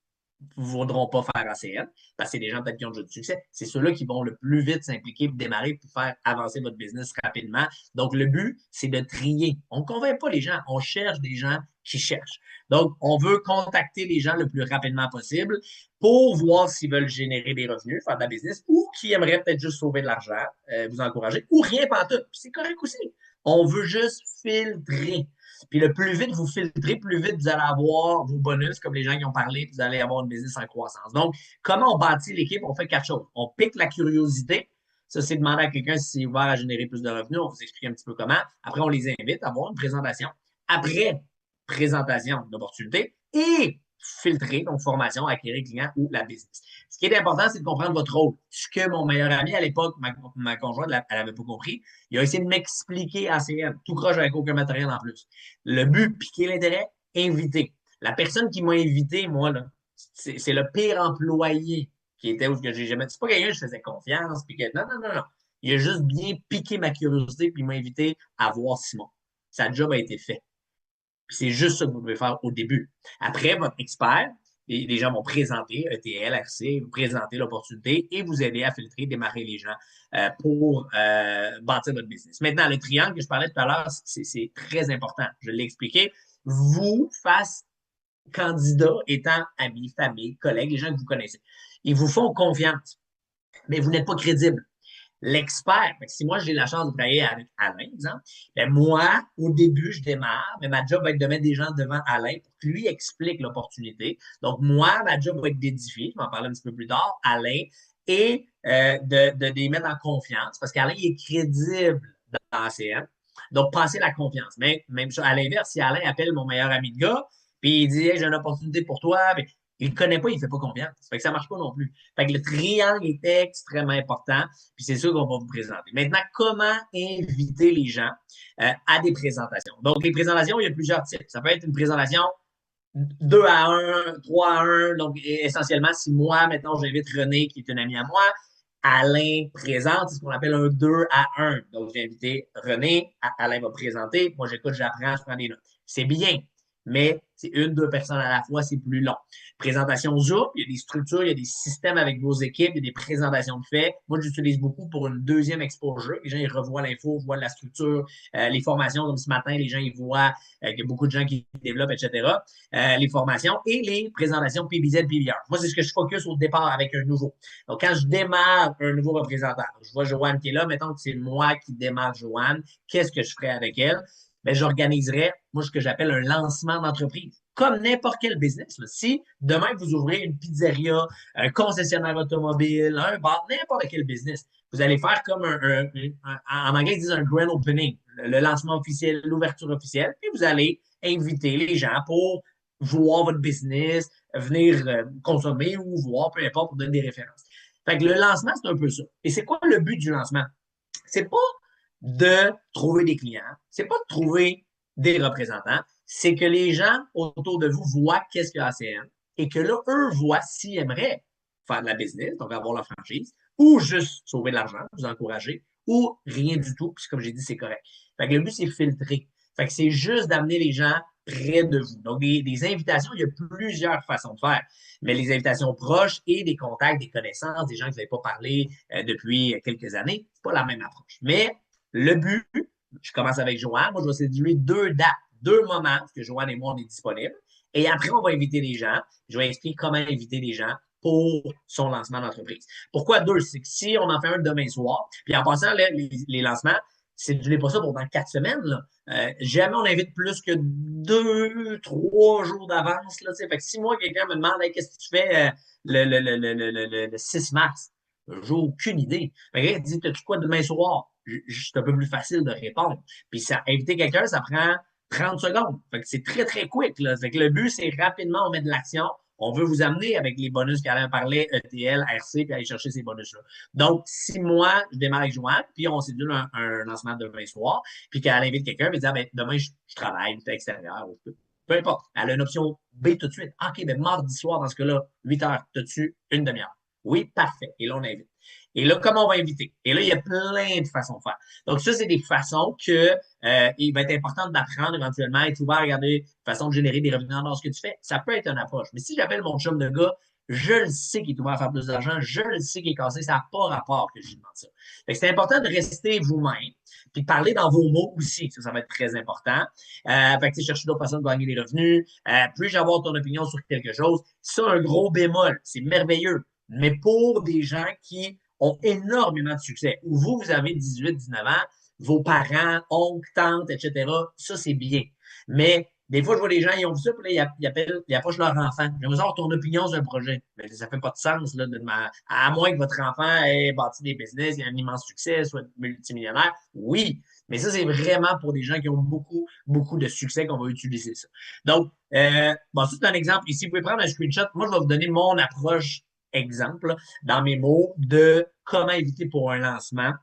ne voudront pas faire ACN, parce que c'est des gens peut-être qui ont déjà du succès, c'est ceux-là qui vont le plus vite s'impliquer, démarrer, pour faire avancer votre business rapidement. Donc, le but, c'est de trier. On ne convainc pas les gens, on cherche des gens qui cherchent. Donc, on veut contacter les gens le plus rapidement possible pour voir s'ils veulent générer des revenus, faire de la business, ou qui aimeraient peut-être juste sauver de l'argent, vous encourager, ou rien pantoute. Puis c'est correct aussi. On veut juste filtrer. Puis le plus vite vous filtrez, plus vite vous allez avoir vos bonus, comme les gens qui ont parlé, puis vous allez avoir une business en croissance. Donc, comment on bâtit l'équipe? On fait 4 choses. On pique la curiosité. Ça, c'est demander à quelqu'un si c'est ouvert à générer plus de revenus. On va vous expliquer un petit peu comment. Après, on les invite à avoir une présentation. Après, présentation d'opportunité et filtrer, donc formation, acquérir client ou la business. Ce qui est important, c'est de comprendre votre rôle. Ce que mon meilleur ami à l'époque, ma conjointe, elle n'avait pas compris, il a essayé de m'expliquer ACN, tout croche avec aucun matériel en plus. Le but, piquer l'intérêt, inviter. La personne qui m'a invité, moi, là, c'est le pire employé qui était où j'ai jamais. C'est pas quelqu'un que je faisais confiance. Puis que, non, non, non, non. Il a juste bien piqué ma curiosité puis il m'a invité à voir Simon. Sa job a été fait. C'est juste ça que vous devez faire au début. Après, votre expert, les gens vont présenter ETL, RC, vous présenter l'opportunité et vous aider à filtrer, démarrer les gens pour bâtir votre business. Maintenant, le triangle que je parlais tout à l'heure, c'est très important. Je l'ai expliqué. Vous, face candidat, étant amis, famille, collègues, les gens que vous connaissez, ils vous font confiance, mais vous n'êtes pas crédible. L'expert, si moi j'ai la chance de travailler avec Alain, exemple, ben moi, au début, je démarre, mais ma job va être de mettre des gens devant Alain pour que lui explique l'opportunité. Donc, moi, ma job va être d'édifier, je vais en parler un petit peu plus tard, Alain, et de les mettre en confiance, parce qu'Alain il est crédible dans ACN. Donc, passer la confiance. Mais même à l'inverse, si Alain appelle mon meilleur ami de gars, puis il dit hey, j'ai une opportunité pour toi, ben, il ne connaît pas, il ne fait pas confiance. Ça fait que ça ne marche pas non plus. Fait que le triangle est extrêmement important, puis c'est sûr qu'on va vous présenter. Maintenant, comment inviter les gens à des présentations? Donc, les présentations, il y a plusieurs types. Ça peut être une présentation 2 à 1, 3 à 1. Donc, essentiellement, si moi, maintenant, j'invite René, qui est une amie à moi, Alain présente, c'est ce qu'on appelle un 2 à 1. Donc, j'ai invité René, Alain va présenter, moi, j'écoute, j'apprends, je prends des notes. C'est bien, mais c'est 1-2 personnes à la fois, c'est plus long. Présentation Zoom, il y a des structures, il y a des systèmes avec vos équipes, il y a des présentations de faits. Moi, j'utilise beaucoup pour une deuxième exposure. Les gens, ils revoient l'info, voient la structure, les formations, comme ce matin, les gens, ils voient qu'il y a beaucoup de gens qui développent, etc. Les formations et les présentations PBZ, PBR. Moi, c'est ce que je focus au départ avec un nouveau. Donc, quand je démarre un nouveau représentant, je vois Joanne qui est là, mettons que c'est moi qui démarre Joanne, qu'est-ce que je ferais avec elle? Ben, j'organiserais, moi, ce que j'appelle un lancement d'entreprise. Comme n'importe quel business. Là. Si demain, vous ouvrez une pizzeria, un concessionnaire automobile, un bar, n'importe quel business, vous allez faire comme en anglais, ils disent un grand opening, le lancement officiel, l'ouverture officielle, puis vous allez inviter les gens pour voir votre business, venir consommer ou voir, peu importe, pour donner des références. Fait que le lancement, c'est un peu ça. Et c'est quoi le but du lancement? C'est pas de trouver des clients, c'est pas de trouver des représentants, c'est que les gens autour de vous voient qu'est-ce qu'il y a à ACN et que là, eux voient s'ils aimeraient faire de la business, donc avoir leur franchise, ou juste sauver de l'argent, vous encourager, ou rien du tout, puis comme j'ai dit, c'est correct. Fait que le but, c'est filtrer. Fait que c'est juste d'amener les gens près de vous. Donc, des invitations, il y a plusieurs façons de faire. Mais les invitations proches et des contacts, des connaissances, des gens que vous n'avez pas parlé depuis quelques années, c'est pas la même approche. Mais le but, je commence avec Joanne. Moi, je vais séduire 2 dates, 2 moments, parce que Joanne et moi, on est disponibles. Et après, on va inviter les gens. Je vais expliquer comment inviter les gens pour son lancement d'entreprise. Pourquoi 2? C'est que si on en fait un demain soir, puis en passant, les lancements, cédulez pas ça pour dans 4 semaines. Là. Jamais on invite plus que 2-3 jours d'avance. Là, fait que si moi, quelqu'un me demande hey, qu'est-ce que tu fais le 6 mars, j'ai aucune idée. Fait que, dis, t'as-tu quoi demain soir? C'est un peu plus facile de répondre. Puis ça, inviter quelqu'un, ça prend 30 secondes. Fait que c'est très, très quick. Là. Fait que le but, c'est rapidement, on met de l'action, On veut vous amener avec les bonus qu'Alain parlait, ETL, RC, puis aller chercher ces bonus-là. Donc, si moi, je démarre avec Joanne, puis on s'est dit un lancement demain soir, puis qu'elle invite quelqu'un, puis dire, demain, je travaille, je suis à l'extérieur, peu importe. Elle a une option B tout de suite. OK, mardi soir, dans ce cas-là, 8 heures, t'as-tu une demi-heure? Oui, parfait. Et là, on invite. Et là, comment on va inviter? Et là, il y a plein de façons de faire. Donc, ça, c'est des façons que il va être important d'apprendre éventuellement, être ouvert à regarder façon de générer des revenus dans ce que tu fais. Ça peut être une approche. Mais si j'appelle mon chum de gars, je le sais qu'il est ouvert à faire plus d'argent, je le sais qu'il est cassé, ça n'a pas rapport que je lui demande ça. Fait que c'est important de rester vous-même, puis de parler dans vos mots aussi. Ça va être très important. Fait que chercher d'autres façons de gagner des revenus. Puis-je avoir ton opinion sur quelque chose? Ça, un gros bémol. C'est merveilleux. Mais pour des gens qui ont énormément de succès, où vous avez 18, 19 ans, vos parents, oncles, tantes, etc., ça, c'est bien. Mais des fois, je vois des gens, ils ont vu ça, puis là, ils approchent leur enfant. J'aimerais savoir ton opinion sur un projet. Mais ça fait pas de sens, là, à moins que votre enfant ait bâti des business, ait un immense succès, soit multimillionnaire. Oui, mais ça, c'est vraiment pour des gens qui ont beaucoup, beaucoup de succès qu'on va utiliser ça. Donc, ça, c'est un exemple. Ici, vous pouvez prendre un screenshot. Moi, je vais vous donner mon approche exemple dans mes mots de comment éviter pour un lancement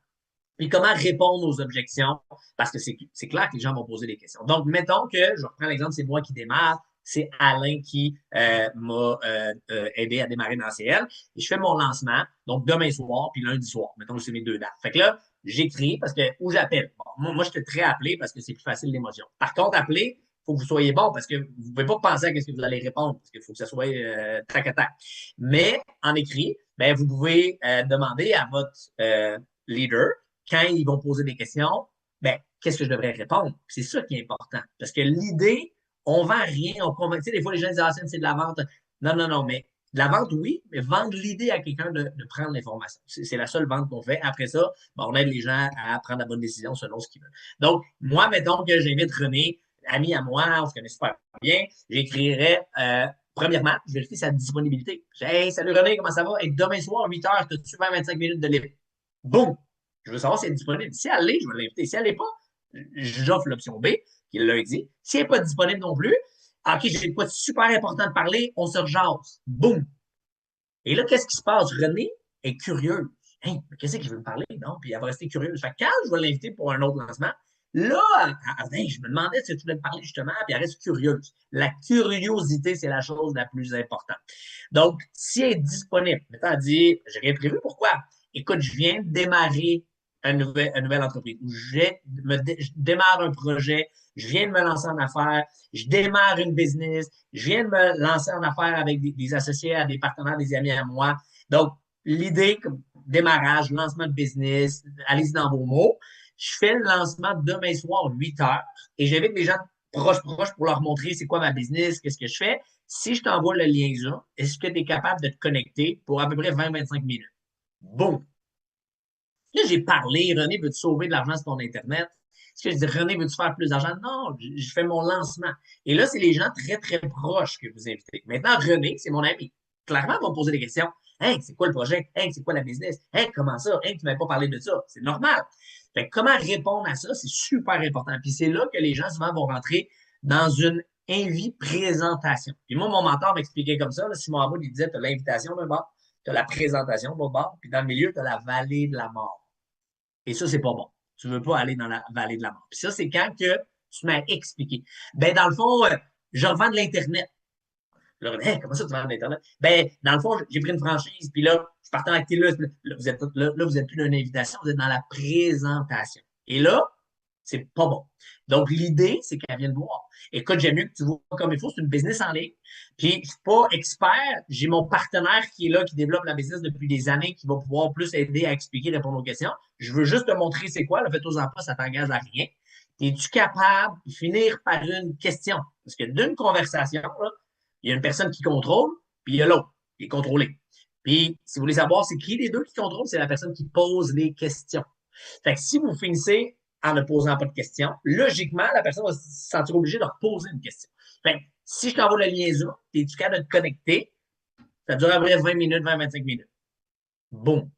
puis comment répondre aux objections, parce que c'est clair que les gens vont poser des questions. Donc, mettons que, je reprends l'exemple, c'est moi qui démarre, c'est Alain qui m'a aidé à démarrer dans CL, et je fais mon lancement, donc demain soir, puis lundi soir. Mettons que c'est mes 2 dates. Fait que là, j'écris, parce que, ou j'appelle. Bon, moi, j'étais très appelé parce que c'est plus facile l'émotion. Par contre, appeler, il faut que vous soyez bon, parce que vous ne pouvez pas penser à ce que vous allez répondre, parce qu'il faut que ça soit tac à tac. Mais, en écrit, vous pouvez demander à votre leader, quand ils vont poser des questions, qu'est-ce que je devrais répondre? C'est ça qui est important. Parce que l'idée, on ne vend rien, on convainc. Tu sais, des fois, les gens disent, ah, c'est de la vente. Non, mais de la vente, oui, mais vendre l'idée à quelqu'un de prendre l'information. C'est la seule vente qu'on fait. Après ça, on aide les gens à prendre la bonne décision selon ce qu'ils veulent. Donc, moi, mettons que j'invite René, ami à moi, on se connaît super bien, j'écrirais, premièrement, je vérifie sa disponibilité. Je dis, hey, salut René, comment ça va? Et demain soir, 8 heures, as-tu 20-25 minutes de libre? Boum! Je veux savoir si elle est disponible. Si elle l'est, je vais l'inviter. Si elle n'est pas, j'offre l'option B, qui est le lundi. Si elle n'est pas disponible non plus, OK, j'ai quoi de super important de parler, on se rejase. Boum! Et là, qu'est-ce qui se passe? René est curieuse. Hein, qu'est-ce qu'il veut me parler? Non, puis elle va rester curieuse. Fait que quand je vais l'inviter pour un autre lancement, là, je me demandais si tu voulais me parler justement, puis elle reste curieuse. La curiosité, c'est la chose la plus importante. Donc, si elle est disponible, mettons, elle dit, j'ai rien prévu, pourquoi? Écoute, je viens de démarrer une nouvelle entreprise. Je démarre un projet, je viens de me lancer en affaires, je démarre une business, je viens de me lancer en affaires avec des associés, à des partenaires, des amis à moi. Donc, l'idée, comme démarrage, lancement de business, allez-y dans vos mots. Je fais le lancement demain soir, 8 heures, et j'invite les gens proches pour leur montrer c'est quoi ma business, qu'est-ce que je fais. Si je t'envoie le lien là, est-ce que tu es capable de te connecter pour à peu près 20-25 minutes? Bon. Là, j'ai parlé, René, veux-tu sauver de l'argent sur ton Internet? Est-ce que je dis, René, veux-tu faire plus d'argent? Non, je fais mon lancement. Et là, c'est les gens très, très proches que vous invitez. Maintenant, René, c'est mon ami. Clairement, ils vont me poser des questions. Hey, c'est quoi le projet? Hey, c'est quoi la business? Hey, comment ça? Hey, tu ne m'avais pas parlé de ça. C'est normal. Fait que comment répondre à ça? C'est super important. Puis c'est là que les gens, souvent, vont rentrer dans une présentation. Puis moi, mon mentor m'expliquait comme ça. Là, Simon Abud, il disait, tu as l'invitation d'un bord, tu as la présentation de l'autre bord, puis dans le milieu, tu as la vallée de la mort. Et ça, c'est pas bon. Tu ne veux pas aller dans la vallée de la mort. Puis ça, c'est quand que tu m'as expliqué. Dans le fond, je revends de l'Internet. Là, hey, comment ça, tu vends de l'Internet? Dans le fond, j'ai pris une franchise, puis là, je partais en activité. Là, vous êtes plus dans une invitation, vous êtes dans la présentation. Et là, c'est pas bon. Donc, l'idée, c'est qu'elle vienne voir. Écoute, j'aime mieux que tu vois comme il faut, c'est une business en ligne. Puis, je ne suis pas expert. J'ai mon partenaire qui est là, qui développe la business depuis des années, qui va pouvoir plus aider à expliquer, répondre aux questions. Je veux juste te montrer c'est quoi. Le fait aux emplois, ça t'engage à rien. Es-tu capable de finir par une question? Parce que d'une conversation, là, il y a une personne qui contrôle, puis il y a l'autre qui est contrôlé. Puis, si vous voulez savoir c'est qui les deux qui contrôlent, c'est la personne qui pose les questions. Fait que si vous finissez en ne posant pas de questions, logiquement, la personne va se sentir obligée de reposer une question. Fait que, si je t'envoie le lien Zoom, es-tu capable de te connecter? Ça dure à peu près 20 minutes, 20-25 minutes. Boum.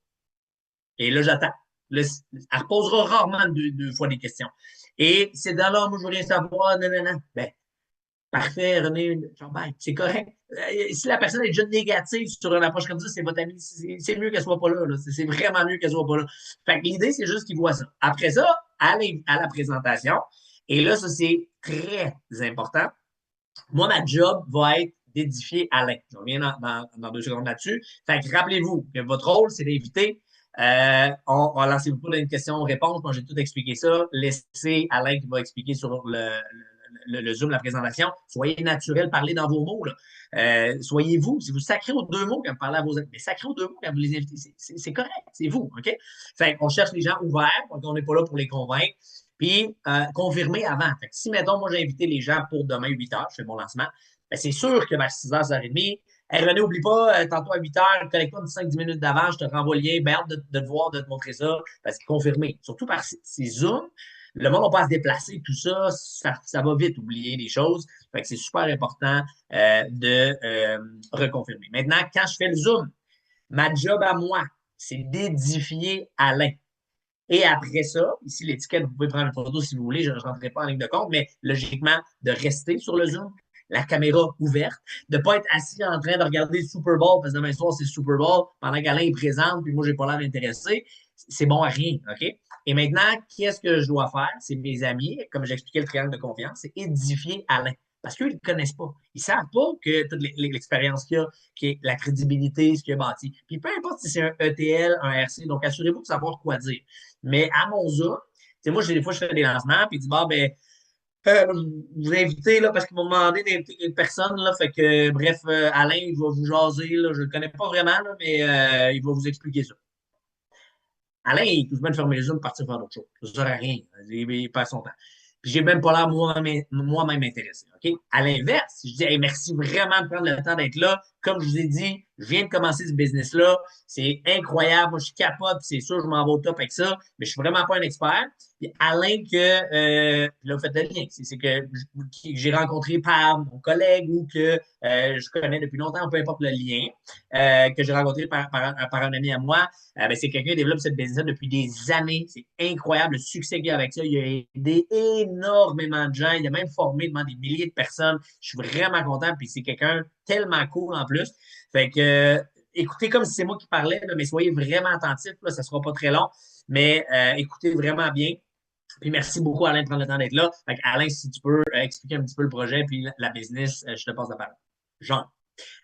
Et là, j'attends. Elle reposera rarement deux fois des questions. Et c'est dans là, moi, je veux rien savoir, non. Parfait, René, ben, c'est correct. Si la personne est déjà négative sur une approche comme ça, c'est votre ami, c'est mieux qu'elle soit pas là. C'est vraiment mieux qu'elle soit pas là. Fait que l'idée, c'est juste qu'il voit ça. Après ça, à la présentation. Et là, ça, c'est très important. Moi, ma job va être d'édifier Alain. Je reviens dans 2 secondes là-dessus. Fait que rappelez-vous que votre rôle, c'est d'éviter. Lancez-vous pas dans une question-réponse. Moi, j'ai tout expliqué ça. Laissez Alain qui va expliquer sur le Zoom, la présentation. Soyez naturel, parlez dans vos mots. Soyez vous. Si vous sacrez aux 2 mots quand vous parlez à vos amis, mais sacrez aux 2 mots quand vous les invitez, c'est correct. C'est vous. OK? Fait qu'on cherche les gens ouverts. On n'est pas là pour les convaincre. Puis, confirmer avant. Fait que si, mettons, moi, j'ai invité les gens pour demain 8 h, je fais mon lancement, ben, c'est sûr que vers 6 h, 6 h 30, hey, René, n'oublie pas, tantôt à 8 h, connecte-toi 5-10 minutes d'avant, je te renvoie le lien, ben, hâte de te voir, de te montrer ça, parce que confirmer. Surtout par ces Zooms, le monde n'a pas à se déplacer, tout ça, ça va vite oublier les choses. Fait que c'est super important de reconfirmer. Maintenant, quand je fais le Zoom, ma job à moi, c'est d'édifier Alain. Et après ça, ici, l'étiquette, vous pouvez prendre une photo si vous voulez, je ne rentrerai pas en ligne de compte, mais logiquement, de rester sur le Zoom, la caméra ouverte, de ne pas être assis en train de regarder le Super Bowl, parce que demain soir, c'est le Super Bowl, pendant qu'Alain est présente, puis moi, je n'ai pas l'air intéressé. C'est bon à rien, OK? Et maintenant, qu'est-ce que je dois faire? C'est mes amis, comme j'expliquais le triangle de confiance, c'est édifier Alain. Parce qu'ils ne le connaissent pas. Ils ne savent pas que toute l'expérience qu'il y a, qui est la crédibilité, ce qu'il a bâti. Puis peu importe si c'est un ETL, un RC, donc assurez-vous de savoir quoi dire. Mais à mon Zoom, moi, des fois, je fais des lancements, puis ils disent, bon, ben, vous invitez, là, parce qu'ils m'ont demandé d'inviter une personne, là, fait que, bref, Alain, il va vous jaser, là, je ne le connais pas vraiment, là, mais il va vous expliquer ça. Alain, il peut même fermer les yeux et partir faire d'autres choses. Ça ne sert à rien. Il perd son temps. Puis j'ai même pas l'air moi-même intéressé. OK? À l'inverse, je dis hey, merci vraiment de prendre le temps d'être là. Comme je vous ai dit, je viens de commencer ce business-là. C'est incroyable. Moi, je suis capable, c'est sûr, je m'en vais au top avec ça, mais je suis vraiment pas un expert. Puis Alain, là, vous faites le lien. C'est que j'ai rencontré par mon collègue ou que je connais depuis longtemps, peu importe le lien, que j'ai rencontré par un ami à moi. Ben, c'est quelqu'un qui développe cette business depuis des années. C'est incroyable le succès qu'il y a avec ça. Il a aidé énormément de gens. Il a même formé devant des milliers de personnes. Je suis vraiment content. Puis c'est quelqu'un tellement cool en plus. Fait que écoutez comme si c'est moi qui parlais, là, mais soyez vraiment attentifs. Là, ça ne sera pas très long. Mais écoutez vraiment bien. Puis merci beaucoup, Alain, de prendre le temps d'être là. Fait que, Alain, si tu peux expliquer un petit peu le projet puis la business, je te passe la parole. Genre.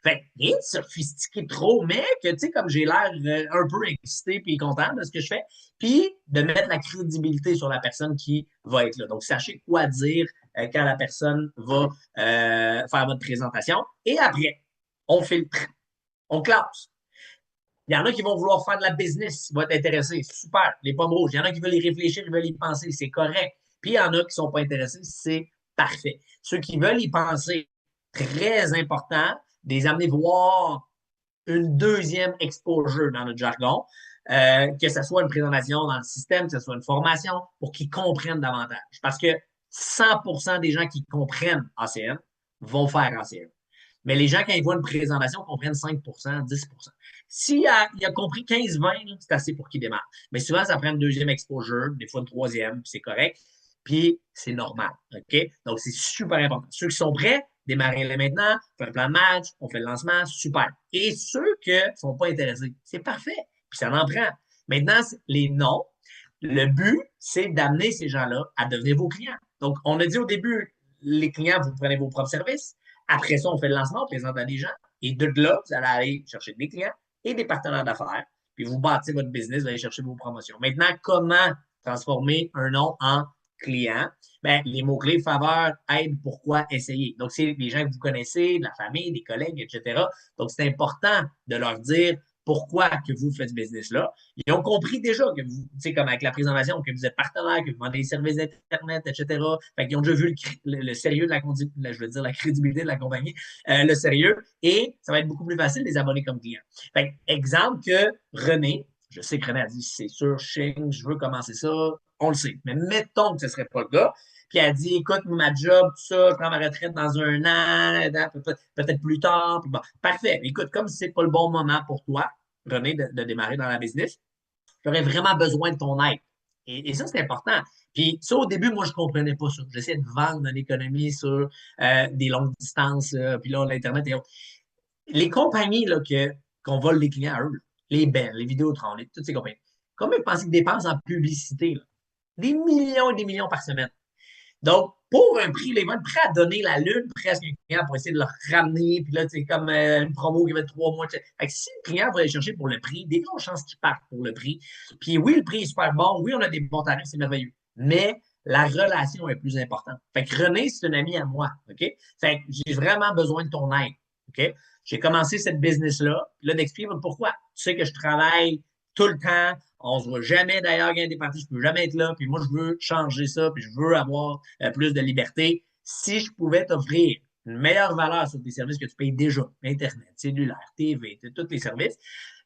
Fait rien de sophistiqué trop, mais que, tu sais, comme j'ai l'air un peu excité puis content de ce que je fais, puis de mettre la crédibilité sur la personne qui va être là. Donc, sachez quoi dire quand la personne va faire votre présentation. Et après, on filtre, on classe. Il y en a qui vont vouloir faire de la business, vont être intéressés. Super, les pommes rouges. Il y en a qui veulent y réfléchir, ils veulent y penser. C'est correct. Puis il y en a qui ne sont pas intéressés. C'est parfait. Ceux qui veulent y penser, très important, de les amener voir une deuxième exposure dans notre jargon, que ce soit une présentation dans le système, que ce soit une formation, pour qu'ils comprennent davantage. Parce que 100% des gens qui comprennent ACM vont faire ACM. Mais les gens, quand ils voient une présentation, comprennent 5%, 10%. S'il a compris 15-20, c'est assez pour qu'il démarre. Mais souvent, ça prend une deuxième exposure, des fois une troisième, puis c'est correct. Puis c'est normal. OK? Donc, c'est super important. Ceux qui sont prêts, démarrez-les maintenant, on fait un plan de match, on fait le lancement, super. Et ceux qui ne sont pas intéressés, c'est parfait. Puis ça en prend. Maintenant, les non. Le but, c'est d'amener ces gens-là à devenir vos clients. Donc, on a dit au début, les clients, vous prenez vos propres services. Après ça, on fait le lancement, on présente à des gens. Et de là, vous allez aller chercher des clients et des partenaires d'affaires. Puis vous bâtissez votre business, vous allez chercher vos promotions. Maintenant, comment transformer un nom en client? Bien, les mots-clés faveur, aide, pourquoi, essayer. Donc, c'est des gens que vous connaissez, de la famille, des collègues, etc. Donc, c'est important de leur dire pourquoi que vous faites ce business-là. Ils ont compris déjà que vous, tu sais, comme avec la présentation, que vous êtes partenaire, que vous vendez des services d'Internet, etc. Fait qu'ils ont déjà vu le sérieux de je veux dire, la crédibilité de la compagnie, le sérieux, et ça va être beaucoup plus facile de les abonner comme clients. Fait exemple que René, je sais que René a dit, c'est sûr, je veux commencer ça, on le sait. Mais mettons que ce ne serait pas le cas. Puis elle dit, écoute, ma job, tout ça, je prends ma retraite dans un an, peut-être plus tard. Bon, parfait. Écoute, comme ce n'est pas le bon moment pour toi, René, de démarrer dans la business, j'aurais vraiment besoin de ton aide. Et ça, c'est important. Puis ça, au début, moi, je ne comprenais pas ça. J'essayais de vendre une économie sur des longues distances, puis là, l'Internet et autres. Les compagnies là, qu'on vole les clients à eux, là, les Bell, les Vidéotron, toutes ces compagnies, combien vous pensez qu'ils dépensent en publicité? Là? Des millions et des millions par semaine. Donc, pour un prix, ils vont être prêts à donner la lune presque à un client pour essayer de le ramener. Puis là, c'est comme une promo qui va être 3 mois. Fait que si le client va aller chercher pour le prix, des grosses chances qu'il parte pour le prix. Puis oui, le prix est super bon. Oui, on a des bons tarifs, c'est merveilleux. Mais la relation est plus importante. Fait que René, c'est une amie à moi. OK? Fait que j'ai vraiment besoin de ton aide. OK? J'ai commencé cette business-là. Puis là, d'expliquer pourquoi. Tu sais que je travaille tout le temps. On ne se voit jamais d'ailleurs gagner des parties. Je ne peux jamais être là. Puis moi, je veux changer ça. Puis je veux avoir plus de liberté. Si je pouvais t'offrir une meilleure valeur sur tes services que tu payes déjà, Internet, cellulaire, TV, tous les services.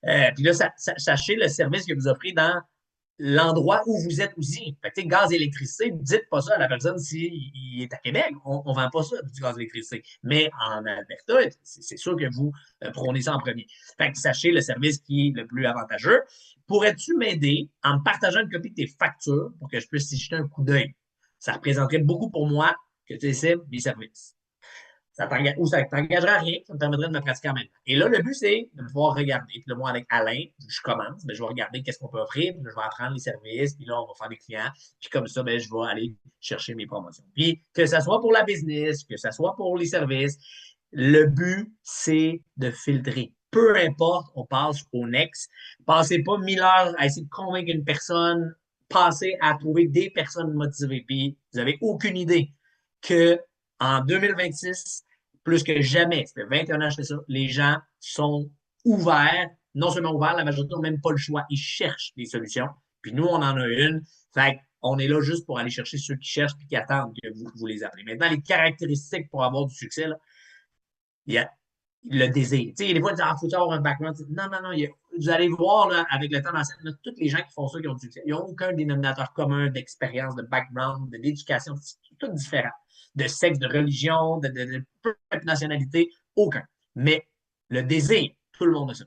Puis là, sachez le service que vous offrez dans l'endroit où vous êtes aussi. Fait que, gaz et électricité, dites pas ça à la personne s'il est à Québec. On ne vend pas ça, du gaz et électricité. Mais en Alberta, c'est sûr que vous prônez ça en premier. Fait que sachez le service qui est le plus avantageux. Pourrais-tu m'aider en me partageant une copie de tes factures pour que je puisse y jeter un coup d'œil? Ça représenterait beaucoup pour moi que tu essaies mes services. Ça t'engagera rien, ça me permettrait de me pratiquer en même temps. Et là, le but, c'est de pouvoir regarder. Puis là, moi, avec Alain, je commence, je vais regarder qu'est-ce qu'on peut offrir, puis là, je vais apprendre les services, puis là, on va faire des clients. Puis comme ça, je vais aller chercher mes promotions. Puis que ce soit pour la business, que ce soit pour les services, le but, c'est de filtrer. Peu importe, on passe au next. Passez pas 1000 heures à essayer de convaincre une personne, passez à trouver des personnes motivées. Puis vous n'avez aucune idée que en 2026, plus que jamais, ça fait 21 ans que je fais ça, les gens sont ouverts, non seulement ouverts, la majorité n'ont même pas le choix, ils cherchent des solutions. Puis nous, on en a une. Fait on est là juste pour aller chercher ceux qui cherchent et qui attendent que vous les appelez. Maintenant, les caractéristiques pour avoir du succès, là, il y a le désir. Tu sais, des fois, il faut avoir un background. Non, vous allez voir là, avec le temps dans scène, tous les gens qui font ça, qui ont du succès, ils n'ont aucun dénominateur commun d'expérience, de background, d'éducation, c'est tout différent. De sexe, de religion, de nationalité, aucun. Mais le désir, tout le monde a ça.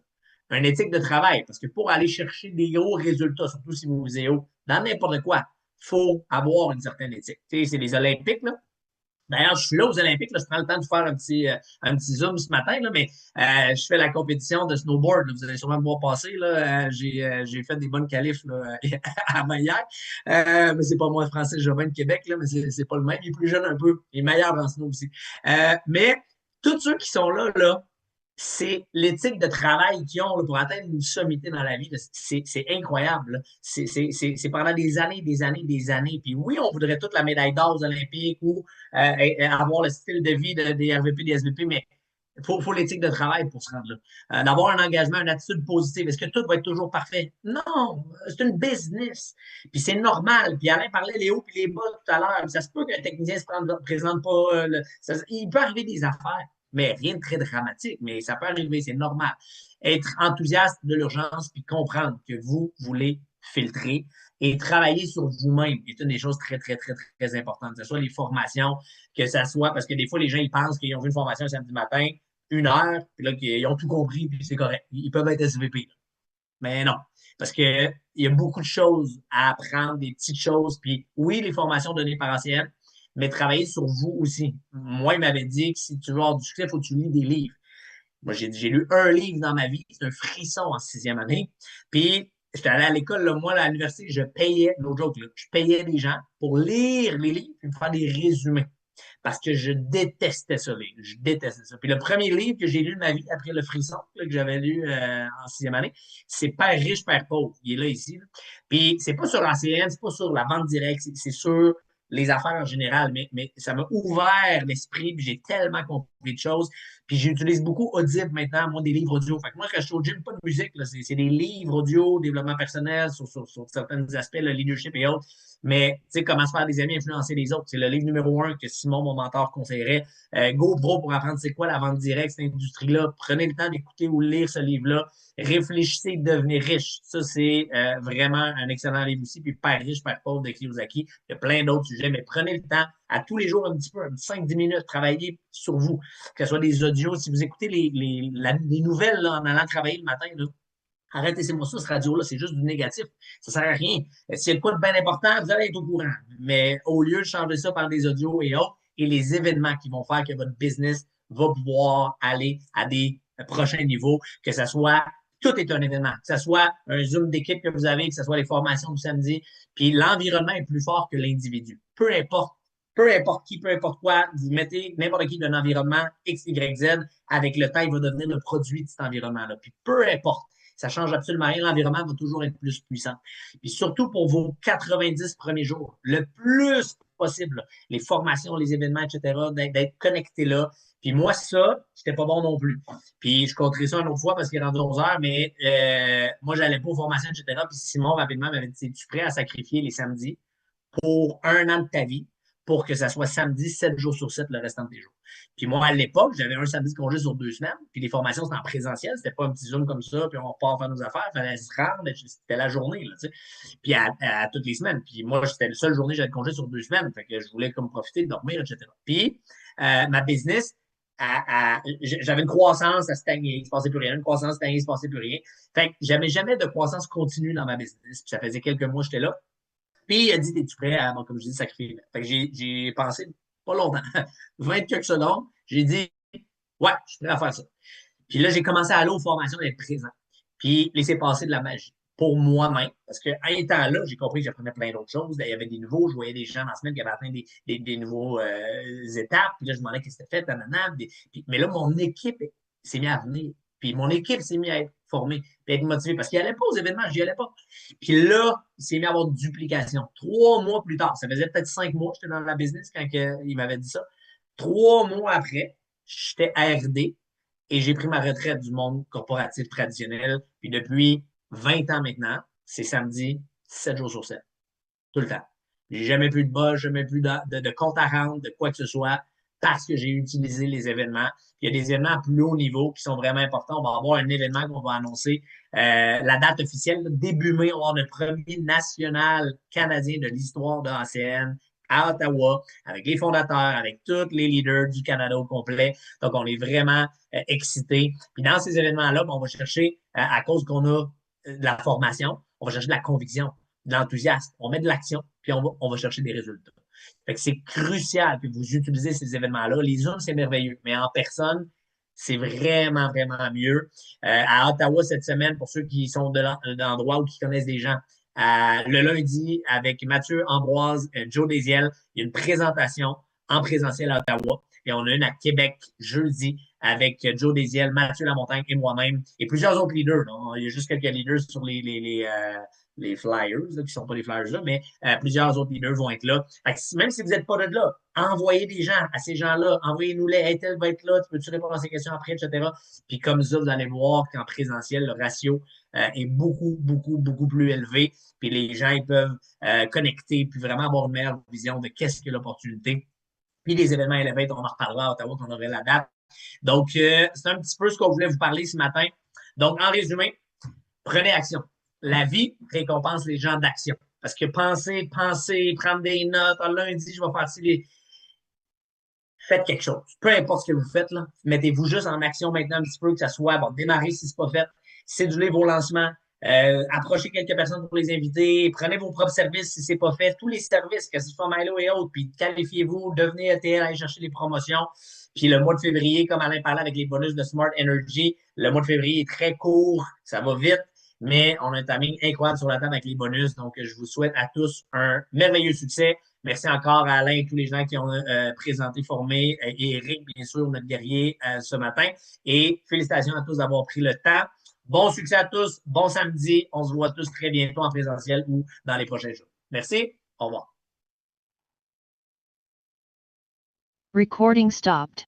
Un éthique de travail, parce que pour aller chercher des hauts résultats, surtout si vous visez haut, dans n'importe quoi, il faut avoir une certaine éthique. Tu sais, c'est les Olympiques, là. D'ailleurs, je suis là aux Olympiques, là, je prends le temps de faire un petit zoom ce matin, là, mais je fais la compétition de snowboard. Là, vous allez sûrement me voir passer. J'ai fait des bonnes qualifs là, avant hier. Mais c'est pas moi, Francis Jobin de Québec, là, mais c'est pas le même. Il est plus jeune un peu. Il est meilleur dans le snow aussi. Mais tous ceux qui sont là, c'est l'éthique de travail qu'ils ont là, pour atteindre une sommité dans la vie. C'est incroyable. C'est pendant des années, des années, des années. Puis oui, on voudrait toute la médaille d'or aux Olympiques ou avoir le style de vie des RVP, des SVP, mais il faut l'éthique de travail pour se rendre là. D'avoir un engagement, une attitude positive. Est-ce que tout va être toujours parfait? Non, c'est une business. Puis c'est normal. Puis Alain parlait les hauts et les bas tout à l'heure. Ça se peut qu'un technicien ne se présente pas. Il peut arriver des affaires. Mais rien de très dramatique, mais ça peut arriver, c'est normal. Être enthousiaste de l'urgence puis comprendre que vous voulez filtrer et travailler sur vous-même est une des choses très, très, très, très importantes. Que ce soit les formations, que ce soit, parce que des fois, les gens, ils pensent qu'ils ont vu une formation un samedi matin, 1 heure, puis là, qu'ils ont tout compris, puis c'est correct. Ils peuvent être SVP. Mais non, parce qu'il y a beaucoup de choses à apprendre, des petites choses. Puis oui, les formations données par ACM, mais travailler sur vous aussi. Moi, il m'avait dit que si tu veux avoir du succès, il faut que tu lis des livres. Moi, j'ai lu un livre dans ma vie. C'est un frisson en 6e année. Puis, j'étais allé à l'école, là, moi, à l'université, je payais, no joke, là, je payais des gens pour lire les livres et me faire des résumés. Parce que je détestais ça, livre. Je détestais ça. Puis le premier livre que j'ai lu de ma vie après le frisson, là, que j'avais lu en 6e année, c'est Père riche, Père pauvre. Il est là ici. Là. Puis c'est pas sur l'ACN, c'est pas sur la vente directe, c'est sur les affaires en général, mais ça m'a ouvert l'esprit, puis j'ai tellement compris de choses. Puis j'utilise beaucoup Audible maintenant, moi, des livres audio. Fait que moi, quand je suis au gym, pas de musique, c'est des livres audio, développement personnel sur certains aspects, le leadership et autres. Mais, tu sais, comment se faire des amis, influencer les autres. C'est le livre numéro 1 que Simon, mon mentor, conseillerait. GoPro pour apprendre c'est quoi la vente directe, cette industrie-là. Prenez le temps d'écouter ou lire ce livre-là. Réfléchissez, devenez riche. Ça, c'est vraiment un excellent livre aussi. Puis Père riche, Père pauvre de Kiyosaki. Il y a plein d'autres sujets, mais prenez le temps à tous les jours un petit peu, 5-10 minutes, travaillez sur vous. Que ce soit des audios, si vous écoutez les nouvelles là, en allant travailler le matin, là, Arrêtez-moi ça, cette radio-là, c'est juste du négatif. Ça ne sert à rien. S'il y a de quoi de bien important, vous allez être au courant. Mais au lieu de changer ça par des audios et autres, et les événements qui vont faire que votre business va pouvoir aller à des prochains niveaux, que ce soit, tout est un événement, que ce soit un Zoom d'équipe que vous avez, que ce soit les formations du samedi, puis l'environnement est plus fort que l'individu. Peu importe qui, peu importe quoi, vous mettez n'importe qui dans un environnement X, Y, Z, avec le temps, il va devenir le produit de cet environnement-là. Puis peu importe, ça change absolument rien, l'environnement va toujours être plus puissant. Puis surtout pour vos 90 premiers jours, le plus possible, les formations, les événements, etc., d'être connecté là. Puis moi, ça, c'était pas bon non plus. Puis je compterai ça une autre fois parce qu'il est rendu 11 heures, mais moi, j'allais pas aux formations, etc. Puis Simon, rapidement, m'avait dit, es-tu prêt à sacrifier les samedis pour 1 an de ta vie pour que ça soit samedi, 7 jours sur 7 le restant de tes jours? Puis moi, à l'époque, j'avais un samedi de congé sur 2 semaines, puis les formations, c'était en présentiel, c'était pas un petit Zoom comme ça, puis on repart faire nos affaires, il fallait se rendre, c'était la journée, là, tu sais, puis à toutes les semaines. Puis moi, c'était la seule journée que j'avais de congé sur 2 semaines, fait que je voulais comme profiter de dormir, etc. Puis ma business, j'avais une croissance à stagner, il ne se passait plus rien, une croissance stagnée, il ne se passait plus rien. Fait que j'avais jamais de croissance continue dans ma business, puis ça faisait quelques mois que j'étais là. Puis il a dit, es-tu prêt à, bon, comme je dis, sacrifier? Fait que j'ai pensé pas longtemps, 20 quelques secondes, j'ai dit, ouais, je suis prêt à faire ça. Puis là, j'ai commencé à aller aux formations, d'être présent. Puis laisser passer de la magie pour moi-même. Parce qu'en étant là, j'ai compris que j'apprenais plein d'autres choses. Il y avait des nouveaux, je voyais des gens dans la semaine qui avaient atteint des nouveaux étapes. Puis là, je me demandais qu'est-ce que c'était fait, mais là, mon équipe s'est mise à venir. Puis mon équipe s'est mise à être formée, puis à être motivée. Parce qu'il n'y allait pas aux événements, je n'y allais pas. Puis là, il s'est mis à avoir une duplication. 3 mois plus tard, ça faisait peut-être 5 mois que j'étais dans la business quand il m'avait dit ça. 3 mois après, j'étais à RD et j'ai pris ma retraite du monde corporatif traditionnel. Puis depuis 20 ans maintenant, c'est samedi, 7 jours sur 7. Tout le temps. J'ai jamais plus de bas, jamais plus de compte à rendre, de quoi que ce soit, parce que j'ai utilisé les événements. Il y a des événements à plus haut niveau qui sont vraiment importants. On va avoir un événement qu'on va annoncer. La date officielle, début mai, on va avoir le premier national canadien de l'histoire de ACN à Ottawa, avec les fondateurs, avec tous les leaders du Canada au complet. Donc, on est vraiment excités. Puis dans ces événements-là, on va chercher, à cause qu'on a de la formation, on va chercher de la conviction, de l'enthousiasme. On met de l'action, puis on va chercher des résultats. Fait que c'est crucial que vous utilisez ces événements-là. Les Zooms, c'est merveilleux, mais en personne, c'est vraiment, vraiment mieux. À Ottawa, cette semaine, pour ceux qui sont de l'endroit ou qui connaissent des gens, le lundi, avec Mathieu Ambroise, Joe Désiel, il y a une présentation en présentiel à Ottawa. Et on a une à Québec jeudi avec Joe Désiel, Mathieu Lamontagne et moi-même et plusieurs autres leaders. Non? Il y a juste quelques leaders sur les flyers, là, qui ne sont pas les flyers là, mais plusieurs autres leaders vont être là. Fait que même si vous n'êtes pas de là, envoyez des gens à ces gens-là, envoyez-nous-les, hey, tel va être là, tu peux-tu répondre à ces questions après, etc. Puis comme ça, vous allez voir qu'en présentiel, le ratio est beaucoup, beaucoup, beaucoup plus élevé. Puis les gens, ils peuvent connecter, puis vraiment avoir une meilleure vision de qu'est-ce que l'opportunité. Puis les événements Elevate, on en reparlera à Ottawa quand on aurait la date. Donc, c'est un petit peu ce qu'on voulait vous parler ce matin. Donc, en résumé, prenez action. La vie récompense les gens d'action. Parce que penser, prendre des notes, lundi, je vais faire ci. Faites quelque chose. Peu importe ce que vous faites, là, mettez-vous juste en action maintenant un petit peu, que ça soit, bon, démarrez si ce n'est pas fait, cédulez vos lancements, approchez quelques personnes pour les inviter, prenez vos propres services si ce n'est pas fait, tous les services, que ce soit Milo et autres, puis qualifiez-vous, devenez ETL, allez chercher les promotions. Puis le mois de février, comme Alain parlait avec les bonus de Smart Energy, le mois de février est très court, ça va vite, mais on a un timing incroyable sur la table avec les bonus. Donc, je vous souhaite à tous un merveilleux succès. Merci encore à Alain et tous les gens qui ont présenté, formé, et Eric, bien sûr, notre guerrier ce matin. Et félicitations à tous d'avoir pris le temps. Bon succès à tous, bon samedi. On se voit tous très bientôt en présentiel ou dans les prochains jours. Merci, au revoir. Recording stopped.